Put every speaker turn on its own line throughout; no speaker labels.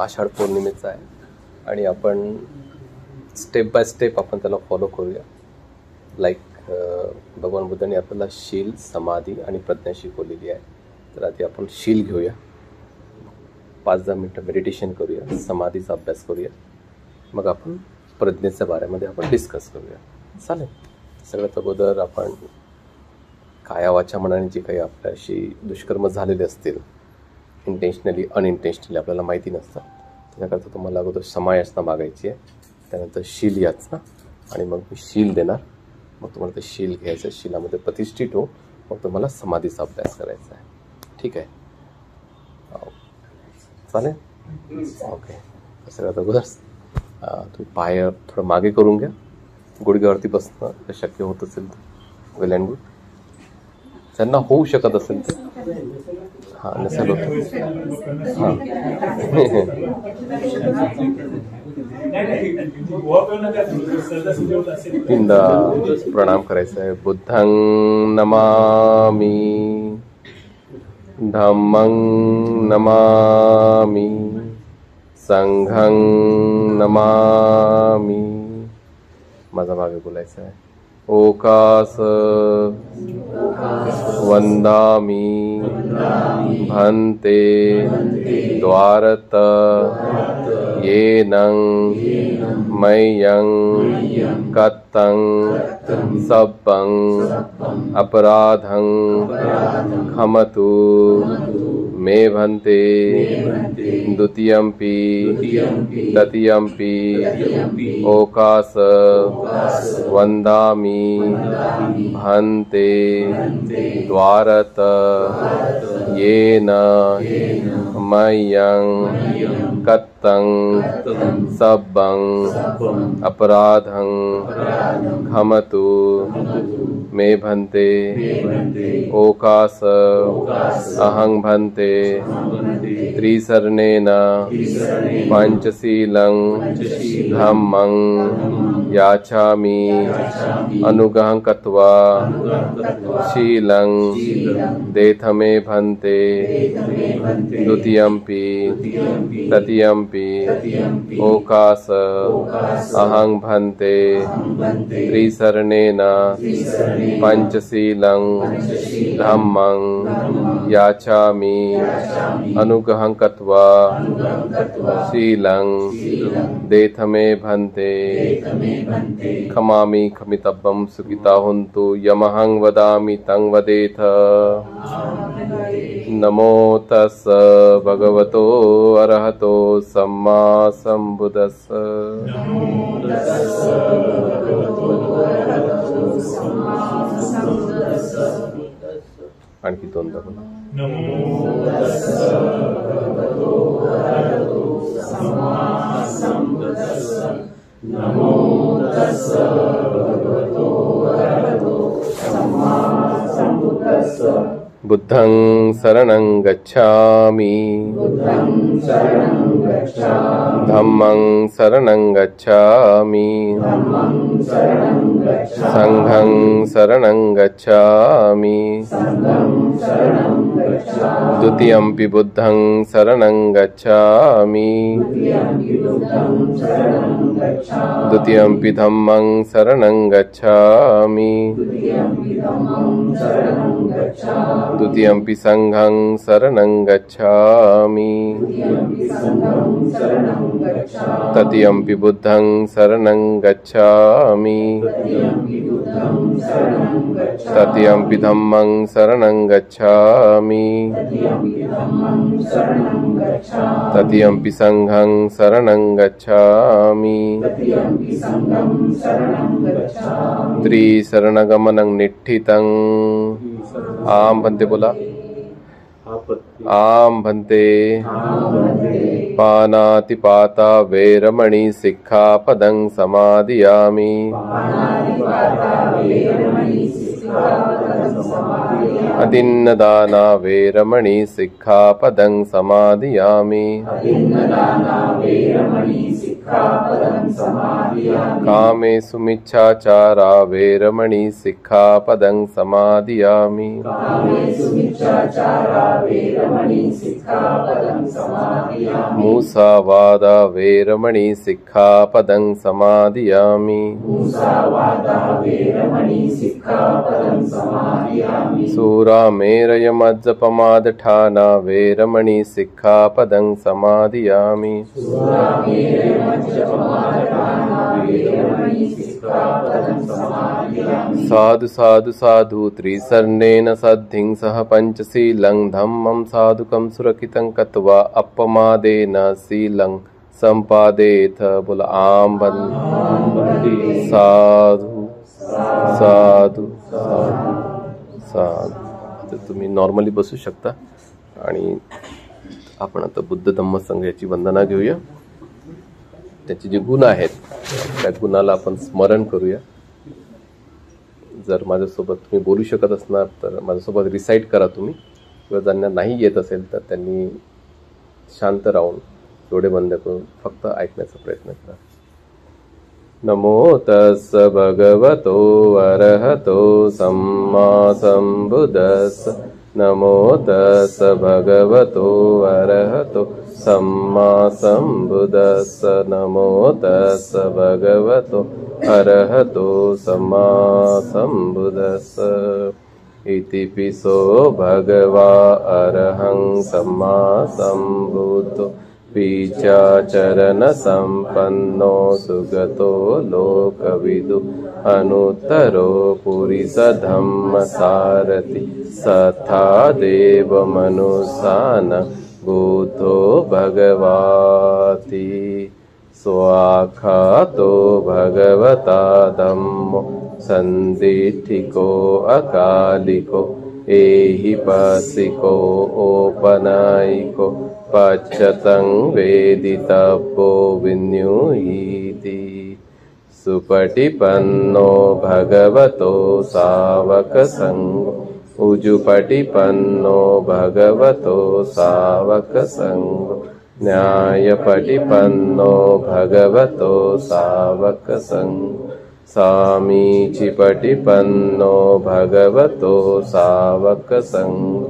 आषाढ पौर्णिमेचा आहे आणि आपण स्टेप बाय स्टेप आपण त्याला फॉलो करूया. लाईक भगवान बुद्धांनी आपल्याला शील, समाधी आणि प्रज्ञा शिकवलेली आहे. तर आधी आपण शील घेऊया, 5-10 मिनटं मेडिटेशन करूया, समाधीचा अभ्यास करूया, मग आपण प्रज्ञेच्या बारेमध्ये आपण डिस्कस करूया. चालेल. सगळ्यात अगोदर आपण काया वाचा मनाने जे काही आपल्याशी दुष्कर्म झालेले असतील, इंटेन्शनली अनइंटेन्शनली आपल्याला माहिती नसतं, त्याच्याकरता तुम्हाला अगोदर समायाचना मागायची आहे, त्यानंतर शील याचना, आणि मग मी शील देणार. मग तुम्हाला ते शील घ्यायचं, शीलामध्ये प्रतिष्ठित हो, मग तुम्हाला समाधीचा अभ्यास करायचा आहे. ठीक आहे? चालेल. ओके. सगळ्यात अगोदर तुम्ही पाय थोडं मागे करून घ्या, गुडघ्यावरती बसणं शक्य होत असेल तर वेल अँड गुड. त्यांना होऊ शकत असेल तर हां नसेल होत हां तीनदा प्रणाम करायचा आहे. बुद्धं नमामि, धम्मं नमामि, संघं नमामि. माझा मागे बोलायचं आहे. ओकास वंदामि भन्ते द्वारत येनं मह्यं कत्तं सब्बं अपराधं खमतु मे भन्ते द्वितीयंपि तृतीयंपि ओकास वंदामि भन्ते द्वारत येन मह्यं कत्तं सब्बं अपराधं खमतु मे भन्ते. ओकास अहं भन्ते त्रिसरणेन पंचशीलं धम्मं याचामि अनुगहं कृत्वा शीलं देथमे भन्ते द्वितीयंपि तृतीयंपि ओकास अहं भन्ते त्रिसरणेन पंचशीलं धम्मं याचामि अनुगहं कृत्वा शीलं देथमे भन्ते. खमामि खमितव्यं सुखिता हुन्तु यमहं वदामि तं वदेथ. नमो तस् भगवतो अरहतो सम्मा सम्बुद्धस्स. आणखी दोनदा बोला. नमो तस् भगवतो अरहतो सम्मा सम्बुद्धस्स. नमो तस् भगवतो अरहतो सम्मा सम्बुद्धस्स. बुद्धं शरणं गच्छामि, धम्मं शरणं गच्छामि, संघं शरणं गच्छामि, द्वितीयंपि बुद्धं शरणं गच्छामि, द्वितीयंपि धम्मं शरणं गच्छामि, द्वितीयंपि संघं शरणं गच्छामि, तृतीयंपि बुद्धं शरणं गच्छामि, तृतीयंपि धम्मं शरणं गच्छामि, तृतीयंपि संघं शरणं गच्छामि. त्रिशरणगमनं निठ्ठितं. आम भन्ते बोला. आम भन्ते पानातिपाता वैरमणि सिक्खापदं समादियामि. अतिन्नदाना वैरमणि सिक्खापदं समादियामि. कामेषु मिच्छाचारा वेरमणि सिक्खापदं समादियामि मूसावादा वेरमणि सिक्खापदं समादियामि सूरामेरयमज्जपमादठाना वेरमणि सिक्खापदं समादियामि साधु साधु साधु त्रिसर्णेन सद्धिं सह पंचशीलं धम्मं साधुकं सुरक्षितं कत्वा अपमादेन शीलं संपादेत। बोला आम बंदी साधु साधु साधु साधु। तर तुम्ही नॉर्मली बसू शकता आणि आपण आता बुद्ध धम्म संघ याची वंदना घेऊया। त्याचे जे गुण आहेत त्या गुणाला आपण स्मरण करूया। जर माझ्यासोबत तुम्ही बोलू शकत असणार तर माझ्यासोबत रिसाईट करा तुम्ही, किंवा ज्यांना नाही येत असेल तर त्यांनी शांत राहून डोळे बंद करून फक्त ऐकण्याचा प्रयत्न करा। नमो तस् भगवतो अरहतो सम्मा सम्बुद्धस्स। नमो तस् भगवतो अरहतो सम्मा सम्बुद्धस्स। नमो तस् भगवतो अरहतो सम्मा सम्बुद्धस्स। इति पिसो भगवा अरहं सम्मा सम्बुद्धो पीचाचरण संपन्नो सुगतो लोकविदु अनुत्तरो पुरिस धम्म सारथि सथा देव मनुसान भूतो भगवाति। स्वाखातो भगवता धम्मो संदिठिको अकालिको एहि पसिको ओपनायिको पच्यतं वेदितव्यो विन्युहीति। सुपटिपन्नो भगवतो सावक संघो उजुपटिपन्नो भगवतो सावक संघो न्यायपटिपन्नो भगवतो सावक संघो सामीचिपटिपन्नो भगवतो सावक संघो।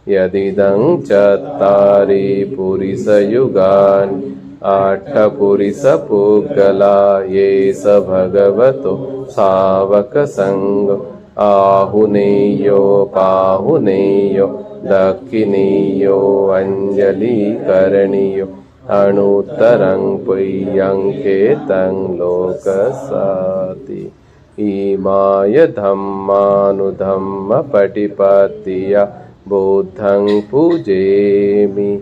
यदिदं चत्तारि पुरिसयुगानि आठपुरिसपुग्गला ये स भगवतो सावक संघो आहुनेयो पाहुनेयो दक्षिणेयो अंजलिकरणीयो अणुत्तरं पुय्यंकेतं लोकसाति। इमाय धम्मानुधम्म पटिपत्तिया बुद्धं पूजेमि।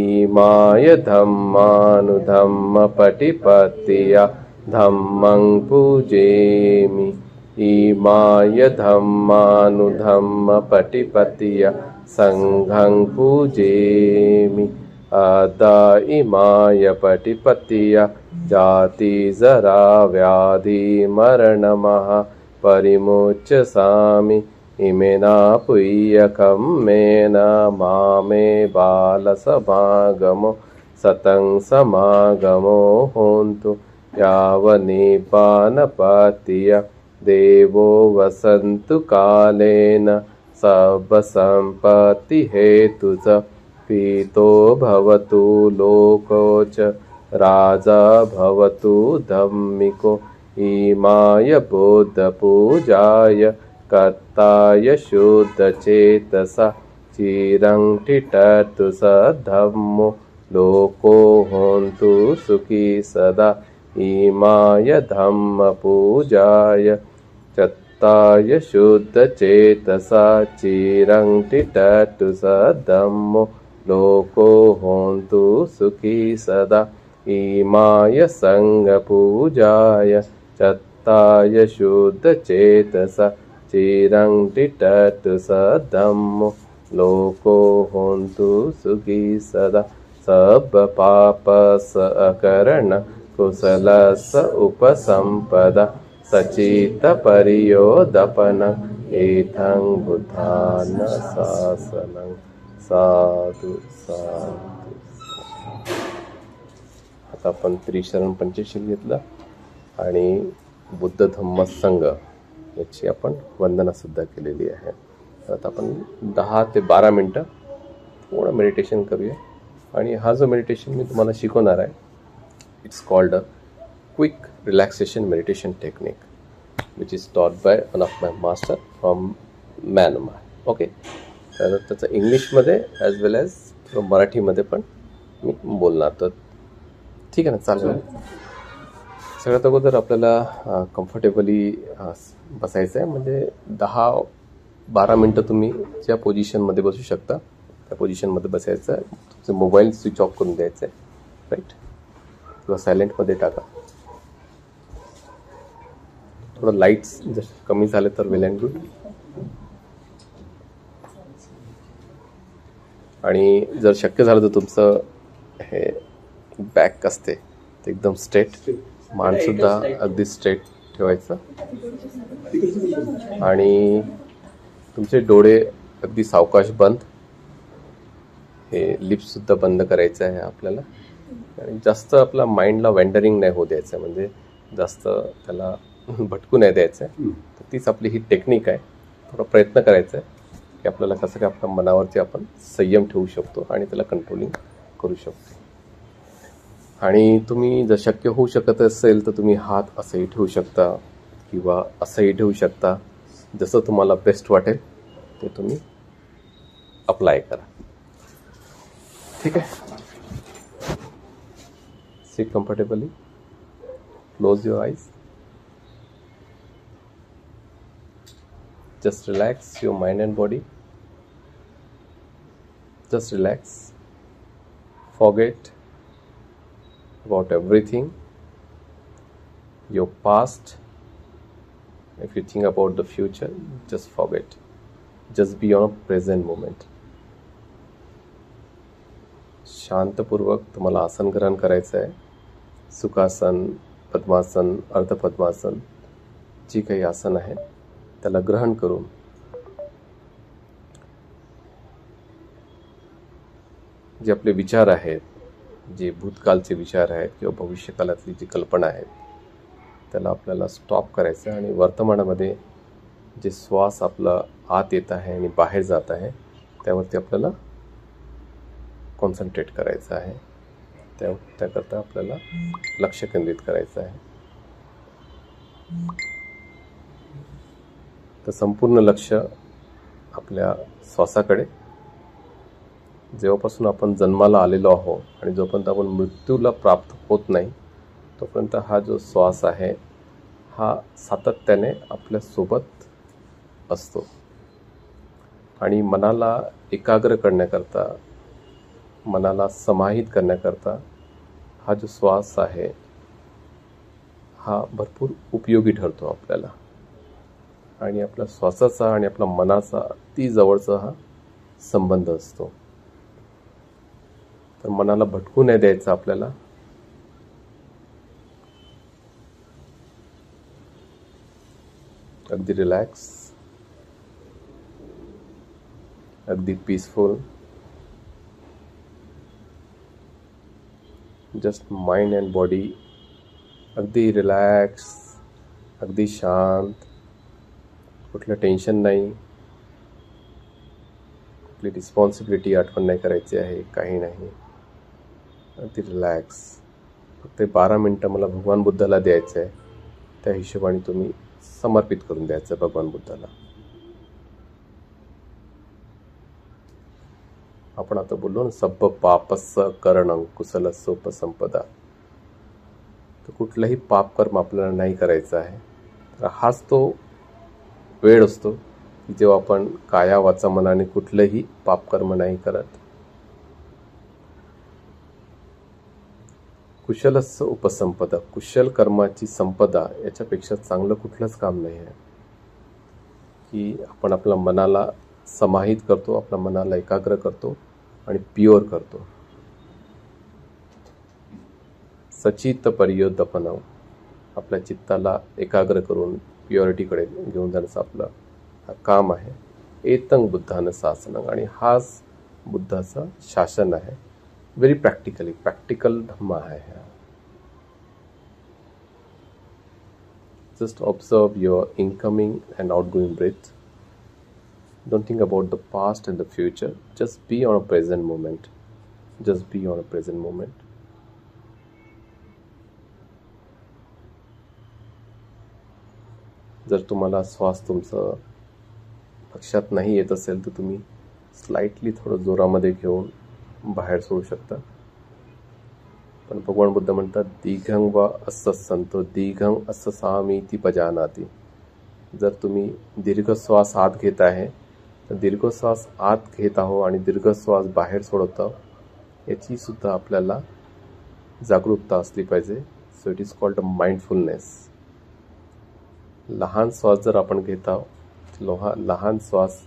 इमाय धम्मानुधम्म पटिपत्तिया धम्मं पूजेमि। इमाय धम्मानुधम्म पटिपत्तिया संघं पूजेमि। अदा इमाय पटिपत्तिया जाति जरा व्याधि मरणमः परिमुच्यसामि। इमेना पुय्यकं मेन मामे बालसमागमो सतं समागमो होन्तु। यावन्निपानपत्तिया देवो वसन्तु कालेन सर्वसम्पत्तिहेतु च पीतो भवतु लोको च राजा भवतु धम्मिको। इमाय बुद्धपूजाय कर्ताय शुद्धचेतसा चिरं ठिठतु स धम्मो लोको होन्तु सुखी सदा। इमाय धम्मपूजाय चत्ताय शुद्धचेतसा चिरं ठिठतु स धम्मो लोको होन्तु सुखी सदा। इमाय संघपूजाय चत्ताय शुद्धचेतसा चिरं ठिठतु स धम्मो लोको होन्तु सुखी सदा। सब पापस अकरण कुशलस उपसंपदा सचित परियोदपन एथं बुद्धान शासनं। साधु साधु। आता आपण त्रिशरण पंचशील घेतलं आणि बुद्ध धम्म संघ याची आपण वंदनासुद्धा केलेली आहे. तर आता आपण 10 ते 12 मिनटं थोडं मेडिटेशन करूया. आणि हा जो मेडिटेशन मी तुम्हाला शिकवणार आहे, it's called a quick relaxation meditation technique which is taught by one of my master from Myanmar. Okay, तर त्याचं इंग्लिशमध्ये ॲज वेल ॲज मराठीमध्ये पण मी बोलणार. तर ठीक आहे ना, चालेल. सगळ्यात अगोदर आपल्याला कम्फर्टेबली बसायचं आहे. म्हणजे 10-12 मिनटं तुम्ही ज्या पोझिशनमध्ये बसू शकता त्या पोझिशनमध्ये बसायचं आहे. तुमचं मोबाईल स्विच ऑफ करून द्यायचं आहे, राईट, किंवा सायलेंटमध्ये टाका. थोडं लाईट्स जर कमी झाले तर वेल अँड गुड. आणि जर शक्य झालं तर तुमचं हे बॅक असते ते एकदम स्ट्रेट, मानसुद्धा अगदी स्ट्रेट ठेवायचं. आणि तुमचे डोळे अगदी सावकाश बंद, हे लिप्ससुद्धा बंद करायचं आहे आपल्याला. आणि जास्त आपला माइंडला वेंडरिंग नाही होऊ द्यायचं आहे, म्हणजे जास्त त्याला भटकू नाही द्यायचं आहे. तर तीच आपली ही टेक्निक आहे. थोडा प्रयत्न करायचा आहे की आपल्याला कसं काय आपल्या मनावरती आपण संयम ठेवू शकतो आणि त्याला कंट्रोलिंग करू शकतो. आणि तुम्ही जर शक्य होऊ शकत असेल तर तुम्ही हात असंही ठेवू शकता किंवा असंही ठेवू शकता. जसं तुम्हाला बेस्ट वाटेल ते तुम्ही अप्लाय करा. ठीक आहे, sit comfortably, close your eyes, just relax your mind and body. Just relax, forget about everything, your past. If you think about the future, just forget, just be on a present moment. शांतपूर्वक तुम्हाला आसन ग्रहण करायचं आहे. सुखासन, पद्मासन, अर्धपद्मासन, जी काही आसन आहे त्याला ग्रहण करून जे आपले विचार आहेत, जे भूतकाळचे विचार आहेत किंवा भविष्यकाळातली जी कल्पना आहेत, त्याला आपल्याला स्टॉप करायचं आहे. आणि वर्तमानामध्ये जे श्वास आपला आत येत आहे आणि बाहेर जात आहे त्यावरती आपल्याला कॉन्सन्ट्रेट करायचं आहे. त्याकरता आपल्याला लक्ष केंद्रित करायचं आहे. तर संपूर्ण लक्ष आपल्या श्वासाकडे. जेव्हापासून आपण जन्माला आलेलो आहोत आणि जोपर्यंत आपण मृत्यूला प्राप्त होत नाही तोपर्यंत हा जो श्वास आहे हा सातत्याने आपल्यासोबत असतो. आणि मनाला एकाग्र करण्याकरता, मनाला समाहित करण्याकरता हा जो श्वास आहे हा भरपूर उपयोगी ठरतो आपल्याला. आणि आपल्या श्वासाचा आणि आपल्या मनाचा अति जवळचा हा संबंध असतो. तर मनाला भटकू नाही द्यायचं आपल्याला. अगदी रिलॅक्स, अगदी peaceful, just mind and body अगदी रिलॅक्स, अगदी शांत, कुठलं टेन्शन नाही, कुठली रिस्पॉन्सिबिलिटी आठवण नाही करायची आहे, काही नाही, अगदी रिलॅक्स. फक्त 12 मिनटं मला भगवान बुद्धाला द्यायचं आहे. त्या हिशोबाने तुम्ही समर्पित करून द्यायचं भगवान बुद्धाला. आपण आता बोललो ना, सब्ब पापस्स करणं कुशलस्सोपसंपदा. तर कुठलंही पापकर्म आपल्याला नाही करायचं आहे. तर हाच तो वेळ असतो की जेव्हा आपण काया वाचा मनाने कुठलंही पापकर्म नाही करत. कुशलस्स उपसंपदा, कुशल कर्माची संपदा याच्यापेक्षा चांगलं कुठलंच काम नाही आहे की आपण आपल्या मनाला समाहित करतो, आपल्या मनाला एकाग्र करतो आणि प्युअर करतो. सचित पर्योदपनम, आपल्या चित्ताला एकाग्र करून प्युरिटीकडे घेऊन जाण्याचं आपलं हा काम आहे. एतं बुद्धानं शासनं, आणि हाच बुद्धाचं शासन आहे. व्हेरी प्रॅक्टिकल धम्म आहे हा. Just observe your incoming and outgoing breath. Don't think about the past and the future. Just be on a present moment. Just be on a present moment. जर तुम्हाला श्वास तुमचं लक्षात नाही येत असेल तर तुम्ही स्लाइटली थोडं जोरामध्ये घेऊन बाहेर सोडू शकता. पण भगवान बुद्ध म्हणतात दीघं व असं संतो दीघं असं सामीती पजानाती. जर तुम्ही दीर्घ श्वास आत घेत आहे तर दीर्घ श्वास आत घेत आहो आणि दीर्घ श्वास बाहेर सोडत आहो याची सुद्धा आपल्याला जागरूकता असली पाहिजे. So it is called a mindfulness. लहान श्वास जर आपण घेत आहोत लहान श्वास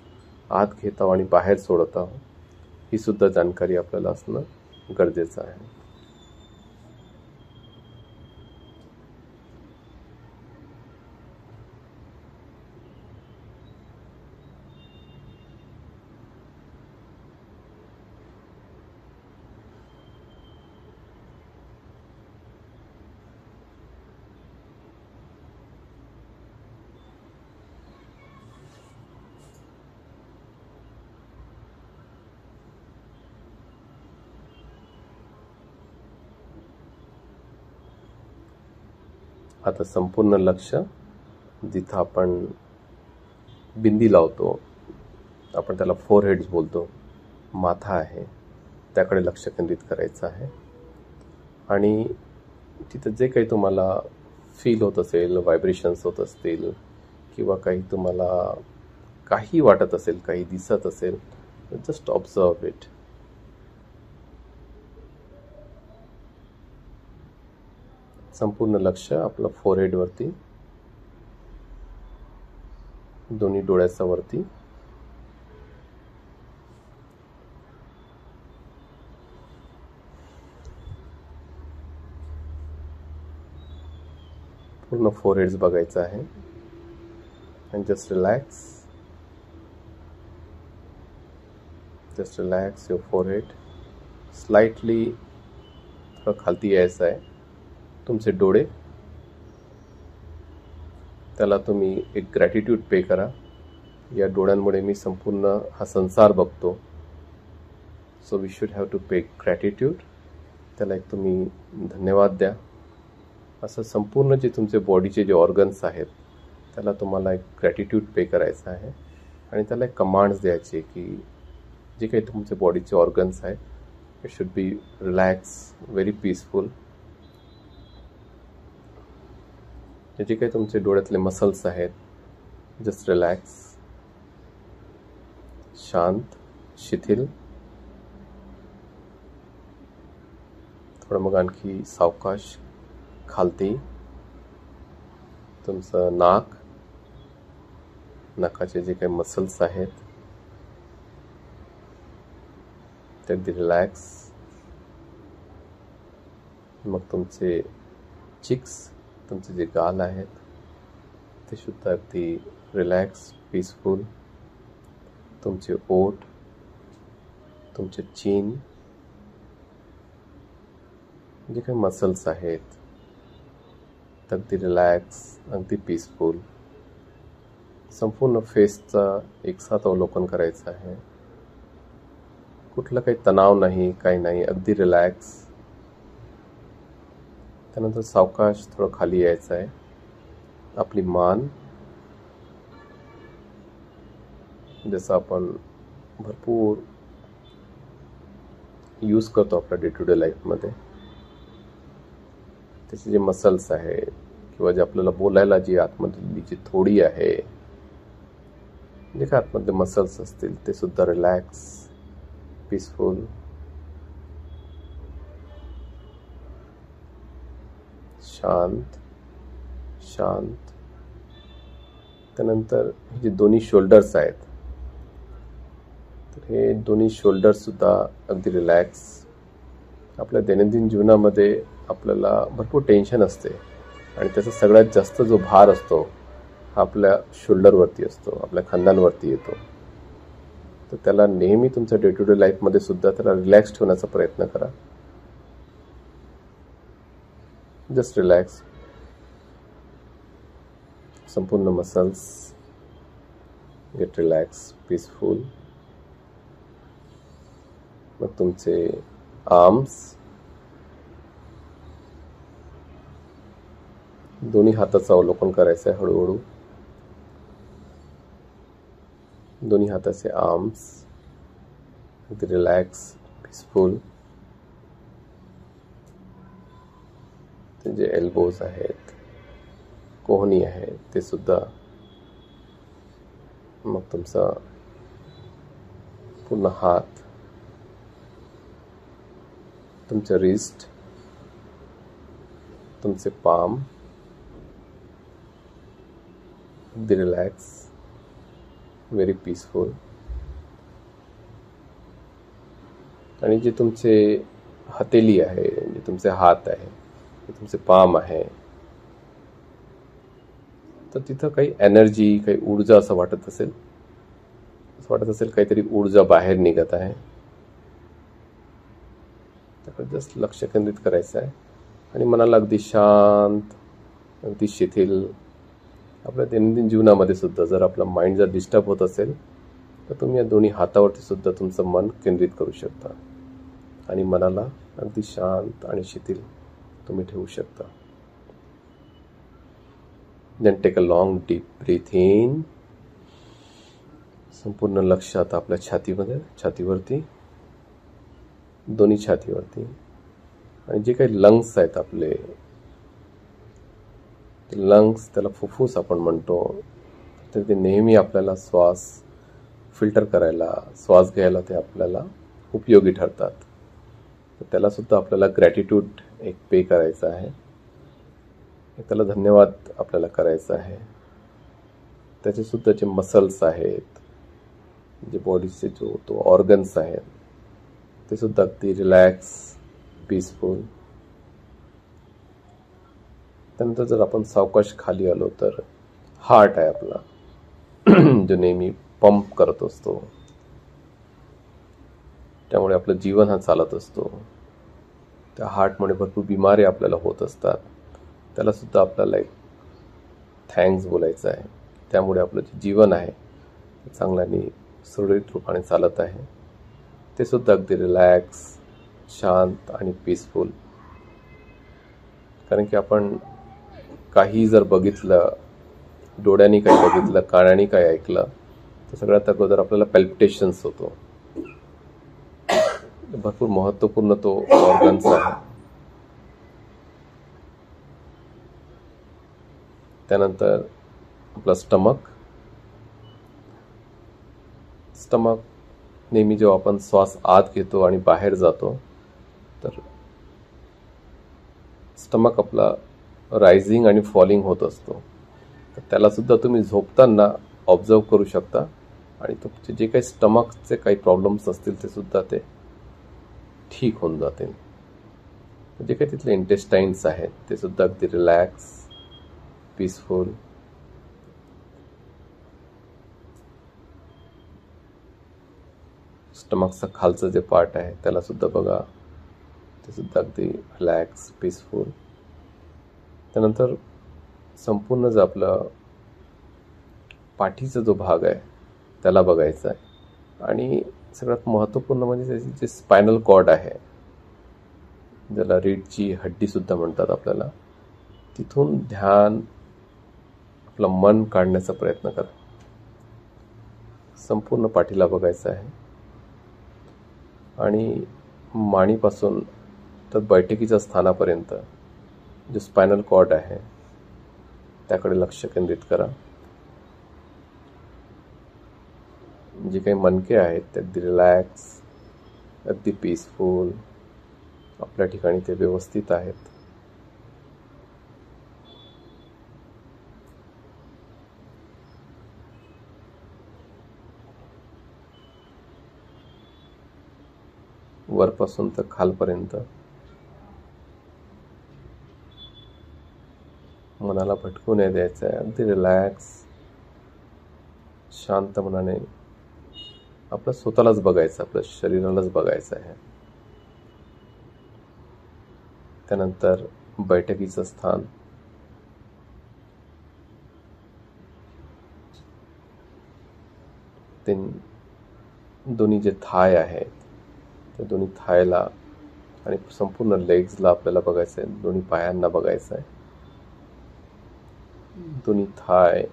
आत घेत आहोत आणि बाहेर सोडत आहोत ही सुद्धा जाणकारी आपल्याला असणं गरजेचं आहे. आता संपूर्ण लक्ष जिथं आपण बिंदी लावतो आपण त्याला फोरहेड्स बोलतो माथा आहे त्याकडे लक्ष केंद्रित करायचं आहे. आणि तिथं जे काही तुम्हाला फील होत असेल व्हायब्रेशन्स होत असतील किंवा काही तुम्हाला काही वाटत असेल काही दिसत असेल जस्ट ऑब्झर्व इट. संपूर्ण लक्ष आपलं फोरहेडवरती दोन्ही डोळ्याच्या वरती. पूर्ण फोरहेड्स बघायचं आहे and just relax your forehead. Slightly थोडं खालती यायचं आहे. तुमचे डोळे त्याला तुम्ही एक ग्रॅटिट्यूड पे करा. या डोळ्यांमुळे मी संपूर्ण हा संसार बघतो. So we should have to pay gratitude. त्याला एक तुम्ही धन्यवाद द्या. असं संपूर्ण जे तुमचे बॉडीचे जे ऑर्गन्स आहेत त्याला तुम्हाला एक ग्रॅटिट्यूड पे करायचं आहे आणि त्याला एक कमांड्स द्यायचे की जे काही तुमचे बॉडीचे ऑर्गन्स आहेत it should be relax very peaceful. जे काही तुमचे डोळ्यातले मसल्स आहेत जस्ट रिलॅक्स शांत शिथिल. थोडं मग आणखी सावकाश खालती तुमचं नाकाचे जे काही मसल्स आहेत ते अगदी रिलॅक्स. मग तुमचे चिक्स तुमचे जे गाल आहेत ते सुद्धा अगदी रिलॅक्स पीसफुल. तुमचे ओठ तुमचे चीन जे काही मसल्स आहेत अगदी रिलॅक्स अगदी पीसफुल. संपूर्ण फेसचा एकसाथ अवलोकन करायचं आहे. कुठलं काही तणाव नाही काही नाही अगदी रिलॅक्स. त्यानंतर सावकाश थोडं खाली यायचं आहे. आपली मान जसं आपण भरपूर यूज करतो आपल्या डे टू डे लाईफमध्ये त्याचे जे मसल्स आहे किंवा जे आपल्याला बोलायला जी आतमधली जी थोडी आहे जे काय आतमधले मसल्स असतील ते सुद्धा रिलॅक्स पीसफुल. शांत शांत. त्यानंतर हे जे दोन्ही शोल्डर्स आहेत तर हे दोन्ही शोल्डर्स सुद्धा अगदी रिलॅक्स. आपल्या दैनंदिन जीवनामध्ये आपल्याला भरपूर टेन्शन असते आणि त्याचा सगळ्यात जास्त जो भार असतो हा आपल्या शोल्डरवरती असतो आपल्या खांद्यांवरती येतो. तर त्याला नेहमी तुमच्या डे टू डे लाईफमध्ये सुद्धा त्याला रिलॅक्स ठेवण्याचा प्रयत्न करा. Just relax. संपूर्ण मसल्स गेट रिलॅक्स, पीसफुल. मग तुमचे आर्म्स, दोन्ही हाताचं अवलोकन करायचं आहे हळूहळू. दोन्ही हाताचे आर्म्स अगदी रिलॅक्स, पीसफुल. ते जे एल्बोज आहेत, कोहनी आहे, ते सुद्धा. मग तुमचा पूर्ण हात, तुमचे रिस्ट, तुमचे पाम अगदी रिलॅक्स, व्हेरी पीसफुल. आणि जे तुमचे हथेली आहे, जे तुमचे हात आहे, जे तुमचे पाम आहे, तर तिथं काही एनर्जी, काही ऊर्जा असं वाटत असेल, काहीतरी ऊर्जा बाहेर निघत आहे. त्याकडे जस्ट लक्ष केंद्रित करायचं आहे आणि मनाला अगदी शांत, अगदी शिथिल. आपल्या दैनंदिन जीवनामध्ये सुद्धा जर आपला माइंड जर डिस्टर्ब होत असेल तर तुम्ही या दोन्ही हातावरती सुद्धा तुमचं मन केंद्रित करू शकता आणि मनाला अगदी शांत आणि शिथिल तुम्ही ठेवू शकता. Then take a long deep breath in. संपूर्ण लक्ष आता आपल्या छातीवरती, दोन्ही छातीवरती. आणि जे काही लंग्स आहेत आपले, लंग्स, त्याला फुफ्फुस आपण म्हणतो, तर ते नेहमी आपल्याला श्वास फिल्टर करायला, श्वास घ्यायला ते आपल्याला उपयोगी ठरतात. तर त्याला सुद्धा आपल्याला ग्रॅटिट्यूड एक पे करायचा आहे, त्याला धन्यवाद आपल्याला करायचा आहे. त्याचे सुद्धा जे मसल्स आहेत, जे बॉडीचे तो ऑर्गन्स आहेत, ते सुद्धा अगदी रिलॅक्स, पीसफुल. त्यानंतर जर आपण सावकाश खाली आलो तर हार्ट आहे आपला, जो नेहमी पंप करत असतो, त्यामुळे आपलं जीवन हा चालत असतो. त्या हार्टमुळे भरपूर बिमारी आपल्याला होत असतात. त्याला सुद्धा आपल्याला एक थँक्स बोलायचं आहे. त्यामुळे आपलं जे जीवन आहे ते चांगल्याने सुरळीत रूपाने चालत आहे. ते सुद्धा अगदी रिलॅक्स, शांत आणि पीसफुल. कारण की आपण काही जर बघितलं, डोळ्यांनी काही बघितलं, कानाने काही ऐकलं, तर सगळ्यात अगोदर आपल्याला पॅल्पिटेशन्स होतो. भरपूर महत्त्वपूर्ण तो ऑर्गन्स आहे. त्यानंतर आपला स्टमक नेहमी जेव्हा आपण श्वास आत घेतो आणि बाहेर जातो, तर स्टमक आपला रायझिंग आणि फॉलिंग होत असतो. तर त्याला सुद्धा तुम्ही झोपताना ऑब्झर्व करू शकता आणि तुमचे जे काही स्टमकचे काही प्रॉब्लेम्स असतील ते सुद्धा ते ठीक होऊन जातील. जे काही तिथले इंटेस्टाईन्स आहेत ते सुद्धा अगदी रिलॅक्स, पीसफुल. स्टमकचं खालचं जे पार्ट आहे त्याला सुद्धा बघा, ते सुद्धा अगदी रिलॅक्स, पीसफुल. त्यानंतर संपूर्ण जो आपलं पाठीचा जो भाग आहे त्याला बघायचा आहे. आणि सगळ्यात महत्त्वपूर्ण म्हणजे त्याची जे स्पायनल कॉर्ड आहे, ज्याला रीढची हड्डी सुद्धा म्हणतात आपल्याला, तिथून ध्यान, आपलं मन काढण्याचा प्रयत्न करा. संपूर्ण पाठीला बघायचं आहे आणि मानेपासून तर बैठकीच्या स्थानापर्यंत जो स्पायनल कॉर्ड आहे त्याकडे लक्ष केंद्रित करा. जे काही मणके आहेत ते अगदी रिलॅक्स, अगदी पीसफुल, आपल्या ठिकाणी ते व्यवस्थित आहेत. वरपासून तर खालपर्यंत मनाला भटकू नाही द्यायचं आहे. अगदी रिलॅक्स, शांत मनाने आपलं स्वतःलाच बघायचं, आपल्या शरीरालाच बघायचं आहे. त्यानंतर बैठकीचं स्थान, देन दोन्ही जे थाय आहेत त्या दोन्ही थायला आणि संपूर्ण लेग्सला आपल्याला बघायचं आहे, दोन्ही पायांना बघायचं आहे. दोन्ही थाय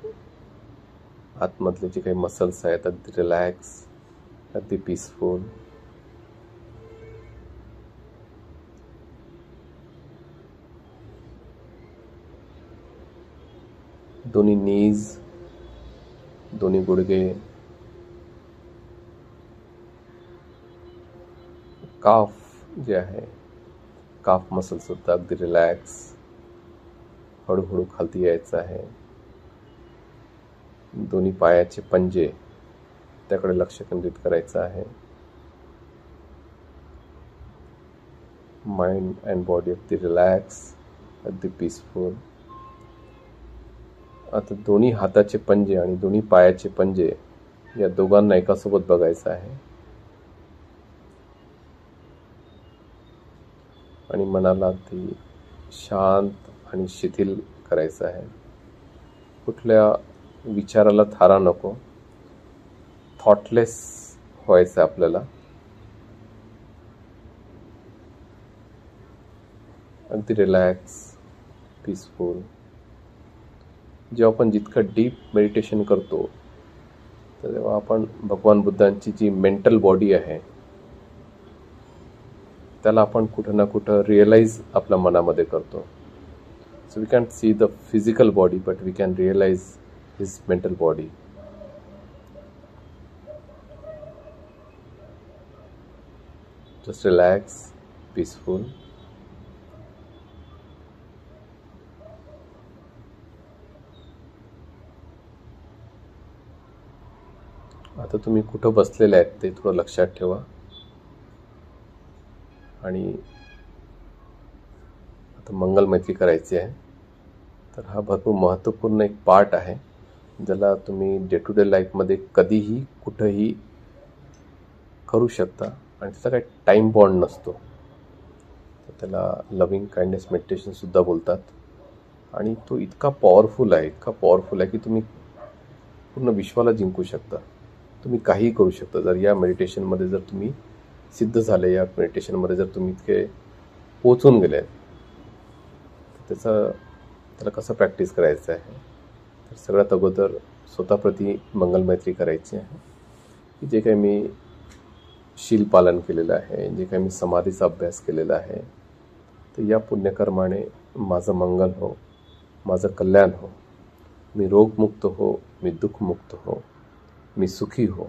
आतमधले जे काही मसल्स आहेत अगदी रिलॅक्स, अगदी पीसफुल. दोन्ही नीज, दोन्ही गुडघे, काफ जे आहे काफ मसल सुद्धा अगदी रिलॅक्स, हळूहळू खालती यायचं आहे. दोन्ही पायाचे पंजे त्याकडे लक्ष केंद्रित करायचं आहे. माइंड अँड बॉडी अगदी रिलॅक्स, अगदी पीसफुल. आता दोन्ही हाताचे पंजे आणि दोन्ही पायाचे पंजे या दोघांना एकासोबत बघायचं आहे आणि मनाला अगदी शांत आणि शिथिल करायचं आहे. कुठल्या विचाराला थारा नको, थॉटलेस व्हायचं आपल्याला. अगदी रिलॅक्स, पीसफुल. जेव्हा आपण जितकं डीप मेडिटेशन करतो तर तेव्हा आपण भगवान बुद्धांची जी मेंटल बॉडी आहे त्याला आपण कुठं ना कुठं रिअलाइज आपल्या मनामध्ये करतो. So we can't see the physical body but we can realise his mental body. Just relax, peaceful. आता तुम्ही कुठं बसलेले आहेत ते थोडं लक्षात ठेवा. आणि आता मंगल मैत्री करायची आहे. तर हा भरपूर महत्त्वपूर्ण एक पार्ट आहे ज्याला तुम्ही डे टू डे लाईफमध्ये कधीही कुठंही करू शकता आणि त्याचा काही टाईम बॉन्ड नसतो. तर त्याला लव्हिंग काइंडनेस मेडिटेशनसुद्धा बोलतात. आणि तो इतका पॉवरफुल आहे की तुम्ही पूर्ण विश्वाला जिंकू शकता. तुम्ही काहीही करू शकता जर या मेडिटेशनमध्ये जर तुम्ही सिद्ध झाले, या मेडिटेशनमध्ये जर तुम्ही इतके पोचून गेले. त्याला कसं प्रॅक्टिस करायचं आहे तर सगळ्यात अगोदर स्वतःप्रती मंगलमैत्री करायची आहे की जे काही मी शील पालन केलेलं आहे, जे काही मी समाधीचा अभ्यास केलेला आहे तर या पुण्यकर्माने माझं मंगल हो, माझं कल्याण हो, मी रोगमुक्त हो, मी दुःखमुक्त हो, मी सुखी हो,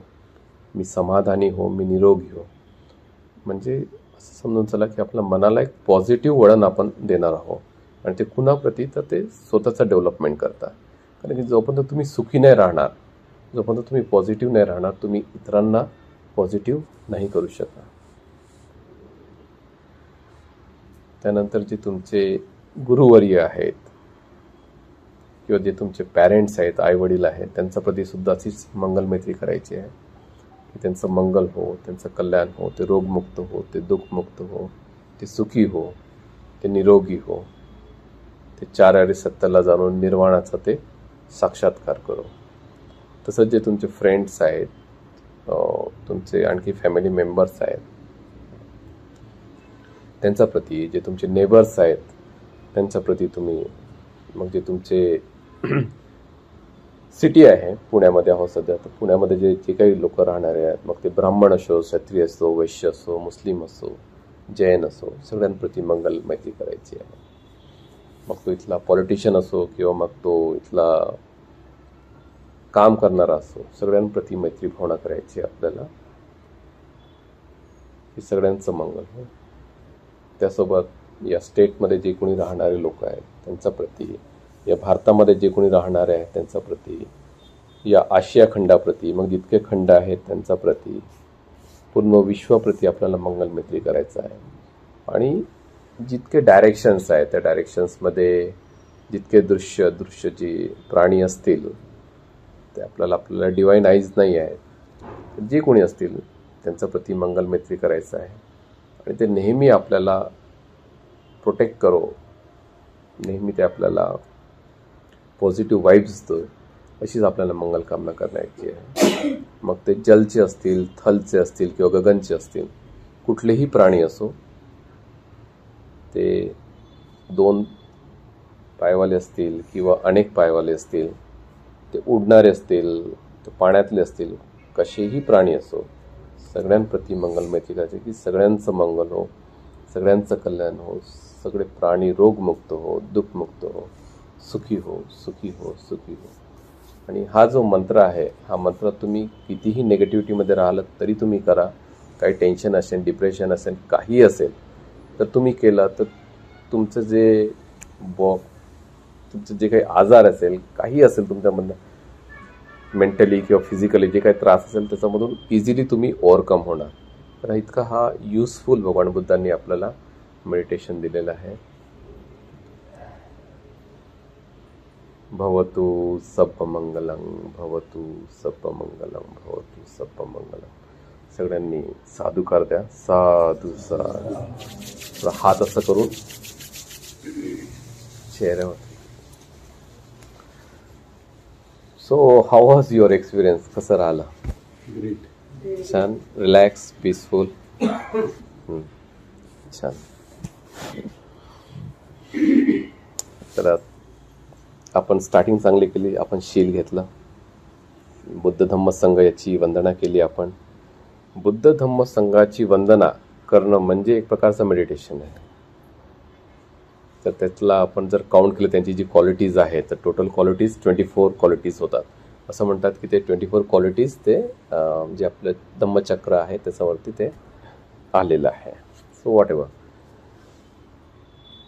मी समाधानी हो, मी निरोगी हो. म्हणजे असं समजून चला की आपल्या मनाला एक पॉझिटिव्ह वळण आपण देणार आहोत. आणि ते कुणाप्रती तर ते स्वतःचं डेव्हलपमेंट करता. कारण की जोपर्यंत तुम्ही सुखी नाही राहणार, जोपर्यंत तुम्ही पॉझिटिव्ह नाही राहणार, तुम्ही इतरांना पॉझिटिव्ह नाही करू शकणार. त्यानंतर जे तुमचे गुरुवर्य आहेत किंवा जे तुमचे पॅरेंट्स आहेत, आईवडील आहेत, त्यांच्याप्रती सुद्धा अशीच मंगलमैत्री करायची आहे की त्यांचं मंगल हो, त्यांचं कल्याण हो, ते रोगमुक्त हो, ते दुःखमुक्त हो, ते सुखी हो, ते निरोगी हो, ते चार आर्य सत्याला जाणून निर्वाणाचा ते साक्षात्कार करो. तसंच जे तुमचे फ्रेंड्स आहेत, तुमचे आणखी फॅमिली मेंबर्स आहेत त्यांच्याप्रती, जे तुमचे नेबर्स आहेत त्यांच्याप्रती तुम्ही, मग जे तुमचे सिटी आहे, पुण्यामध्ये आहोत सध्या, तर पुण्यामध्ये जे काही लोक राहणारे आहेत, मग ते ब्राह्मण असो, क्षत्रिय असो, वैश्य असो, मुस्लिम असो, जैन असो, सगळ्यांप्रती मंगल मैत्री करायची आहे. मग तो इथला पॉलिटिशियन असो किंवा मग तो इथला काम करणारा असो, सगळ्यांप्रती मैत्री भावना करायची आपल्याला की सगळ्यांचं मंगल हो. त्यासोबत या स्टेटमध्ये जे कोणी राहणारे लोक आहेत त्यांच्याप्रती, या भारतामध्ये जे कोणी राहणारे आहेत त्यांच्याप्रती, या आशिया खंडाप्रती, मग जितके खंड आहेत त्यांच्याप्रती, पूर्ण विश्वाप्रती आपल्याला मंगल मैत्री करायचं आहे. आणि जितके डायरेक्शन्स आहेत त्या डायरेक्शन्समध्ये जितके दृश्य जे प्राणी असतील ते आपल्याला डिवाईन आईज नाही आहेत, जे कोणी असतील त्यांच्याप्रती मंगल मैत्री करायचं आहे. आणि ते नेहमी आपल्याला प्रोटेक्ट करो, नेहमी ते आपल्याला पॉझिटिव्ह वाईब्स देतो, अशीच आपल्याला मंगल कामना करण्याची आहे. मग ते जलचे असतील, थलचे असतील किंवा गगनचे असतील, कुठलेही प्राणी असो, ते 2 पायवाले असतील किंवा अनेक पायवाले असतील, ते उडणारे असतील, ते पाण्यातले असतील, कसेही प्राणी असो, सगळ्यांप्रती मंगलमैत्री करायची की सगळ्यांचं मंगल हो, सगळ्यांचं कल्याण हो, सगळे प्राणी रोगमुक्त हो, दुःखमुक्त हो, सुखी हो, सुखी हो, सुखी हो. आणि हा जो मंत्र आहे, हा मंत्र तुम्ही कितीही निगेटिव्हिटीमध्ये राहिलात तरी तुम्ही करा. काही टेन्शन असेल, डिप्रेशन असेल, काही असेल तर तुम्ही केलं तर तुमचं जे तुमचे जे काही आजार असेल, काही असेल तुमच्यामधनं, मेंटली किंवा फिजिकली जे काही त्रास असेल त्याच्यामधून इझिली तुम्ही ओव्हरकम होणार. तर इतका हा युजफुल भगवान बुद्धांनी आपल्याला मेडिटेशन दिलेलं आहे. भवतु सप्पमंगलं, भवतु सप्पमंगलं, भवतु सप्पमंगलं. सगळ्यांनी साधुकार द्या. साधू साधू. हात असं करून चेहऱ्यावर. So how was your experience? कसं राहिलं?
ग्रेट.
छान, रिलॅक्स, पीसफुल. छान. तर आपण स्टार्टिंग चांगली केली. आपण शील घेतलं, बुद्ध धम्म संघ याची वंदना केली. आपण बुद्ध धम्म संघाची वंदना करणं म्हणजे एक प्रकारचं मेडिटेशन आहे. तर त्यातला आपण जर काउंट केलं त्यांची जी क्वालिटीज आहेत तर टोटल क्वालिटीज 24 क्वालिटीज होतात. असं म्हणतात की ते 24 क्वालिटीज ते जे आपलं धम्मचक्र आहे त्याच्यावरती ते आलेलं आहे. So what ever.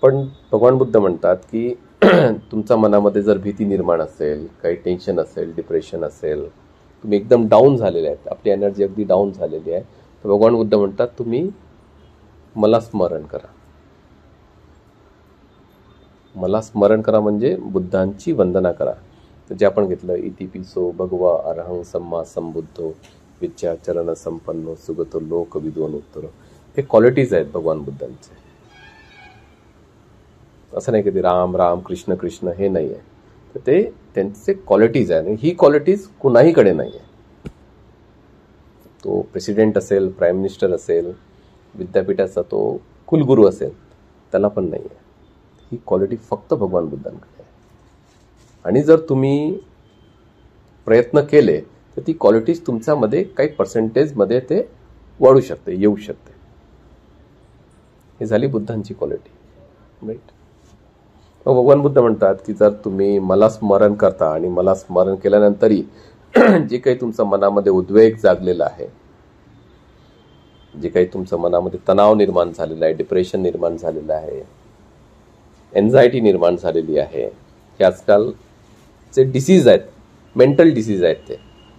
पण भगवान बुद्ध म्हणतात की तुमच्या मनामध्ये जर भीती निर्माण असेल, काही टेन्शन असेल, डिप्रेशन असेल, तुम्ही एकदम डाऊन झालेले आहेत, आपली एनर्जी अगदी डाऊन झालेली आहे, तर भगवान बुद्ध म्हणतात तुम्ही मला स्मरण करा. मला स्मरण करा म्हणजे बुद्धांची वंदना करा. तर जे आपण घेतलं, इतिपिसो भगवा अरहं सम्मा संबुद्धो विद्याचरण संपन्नो सुगतो लोक विद्वानोत्तरो. हे क्वालिटीज आहेत भगवान बुद्धांचे. असं नाही की ते राम राम कृष्ण कृष्ण हे नाही आहे. तर ते त्यांचे क्वालिटीज आहे आणि ही क्वालिटीज कुणाहीकडे नाही आहे. तो प्रेसिडेंट असेल, प्राईम मिनिस्टर असेल, विद्यापीठाचा तो कुलगुरू असेल, त्याला पण नाही आहे. ही क्वालिटी फक्त भगवान बुद्धांकडे आहे. आणि जर तुम्ही प्रयत्न केले तर ती क्वालिटीज तुमच्यामध्ये काही पर्सेंटेजमध्ये ते वाढू शकते, येऊ शकते. ही झाली बुद्धांची क्वालिटी, राईट. मग भगवान बुद्ध म्हणतात की जर तुम्ही मला स्मरण करता आणि मला स्मरण केल्यानंतरही जे काही तुमच्या मनामध्ये उद्वेग जागलेला आहे, जे काही तुमच्या मनामध्ये तणाव निर्माण झालेला आहे, डिप्रेशन निर्माण झालेलं आहे, एन्झायटी निर्माण झालेली आहे, हे आजकालचे डिसीज आहेत, मेंटल डिसीज आहेत,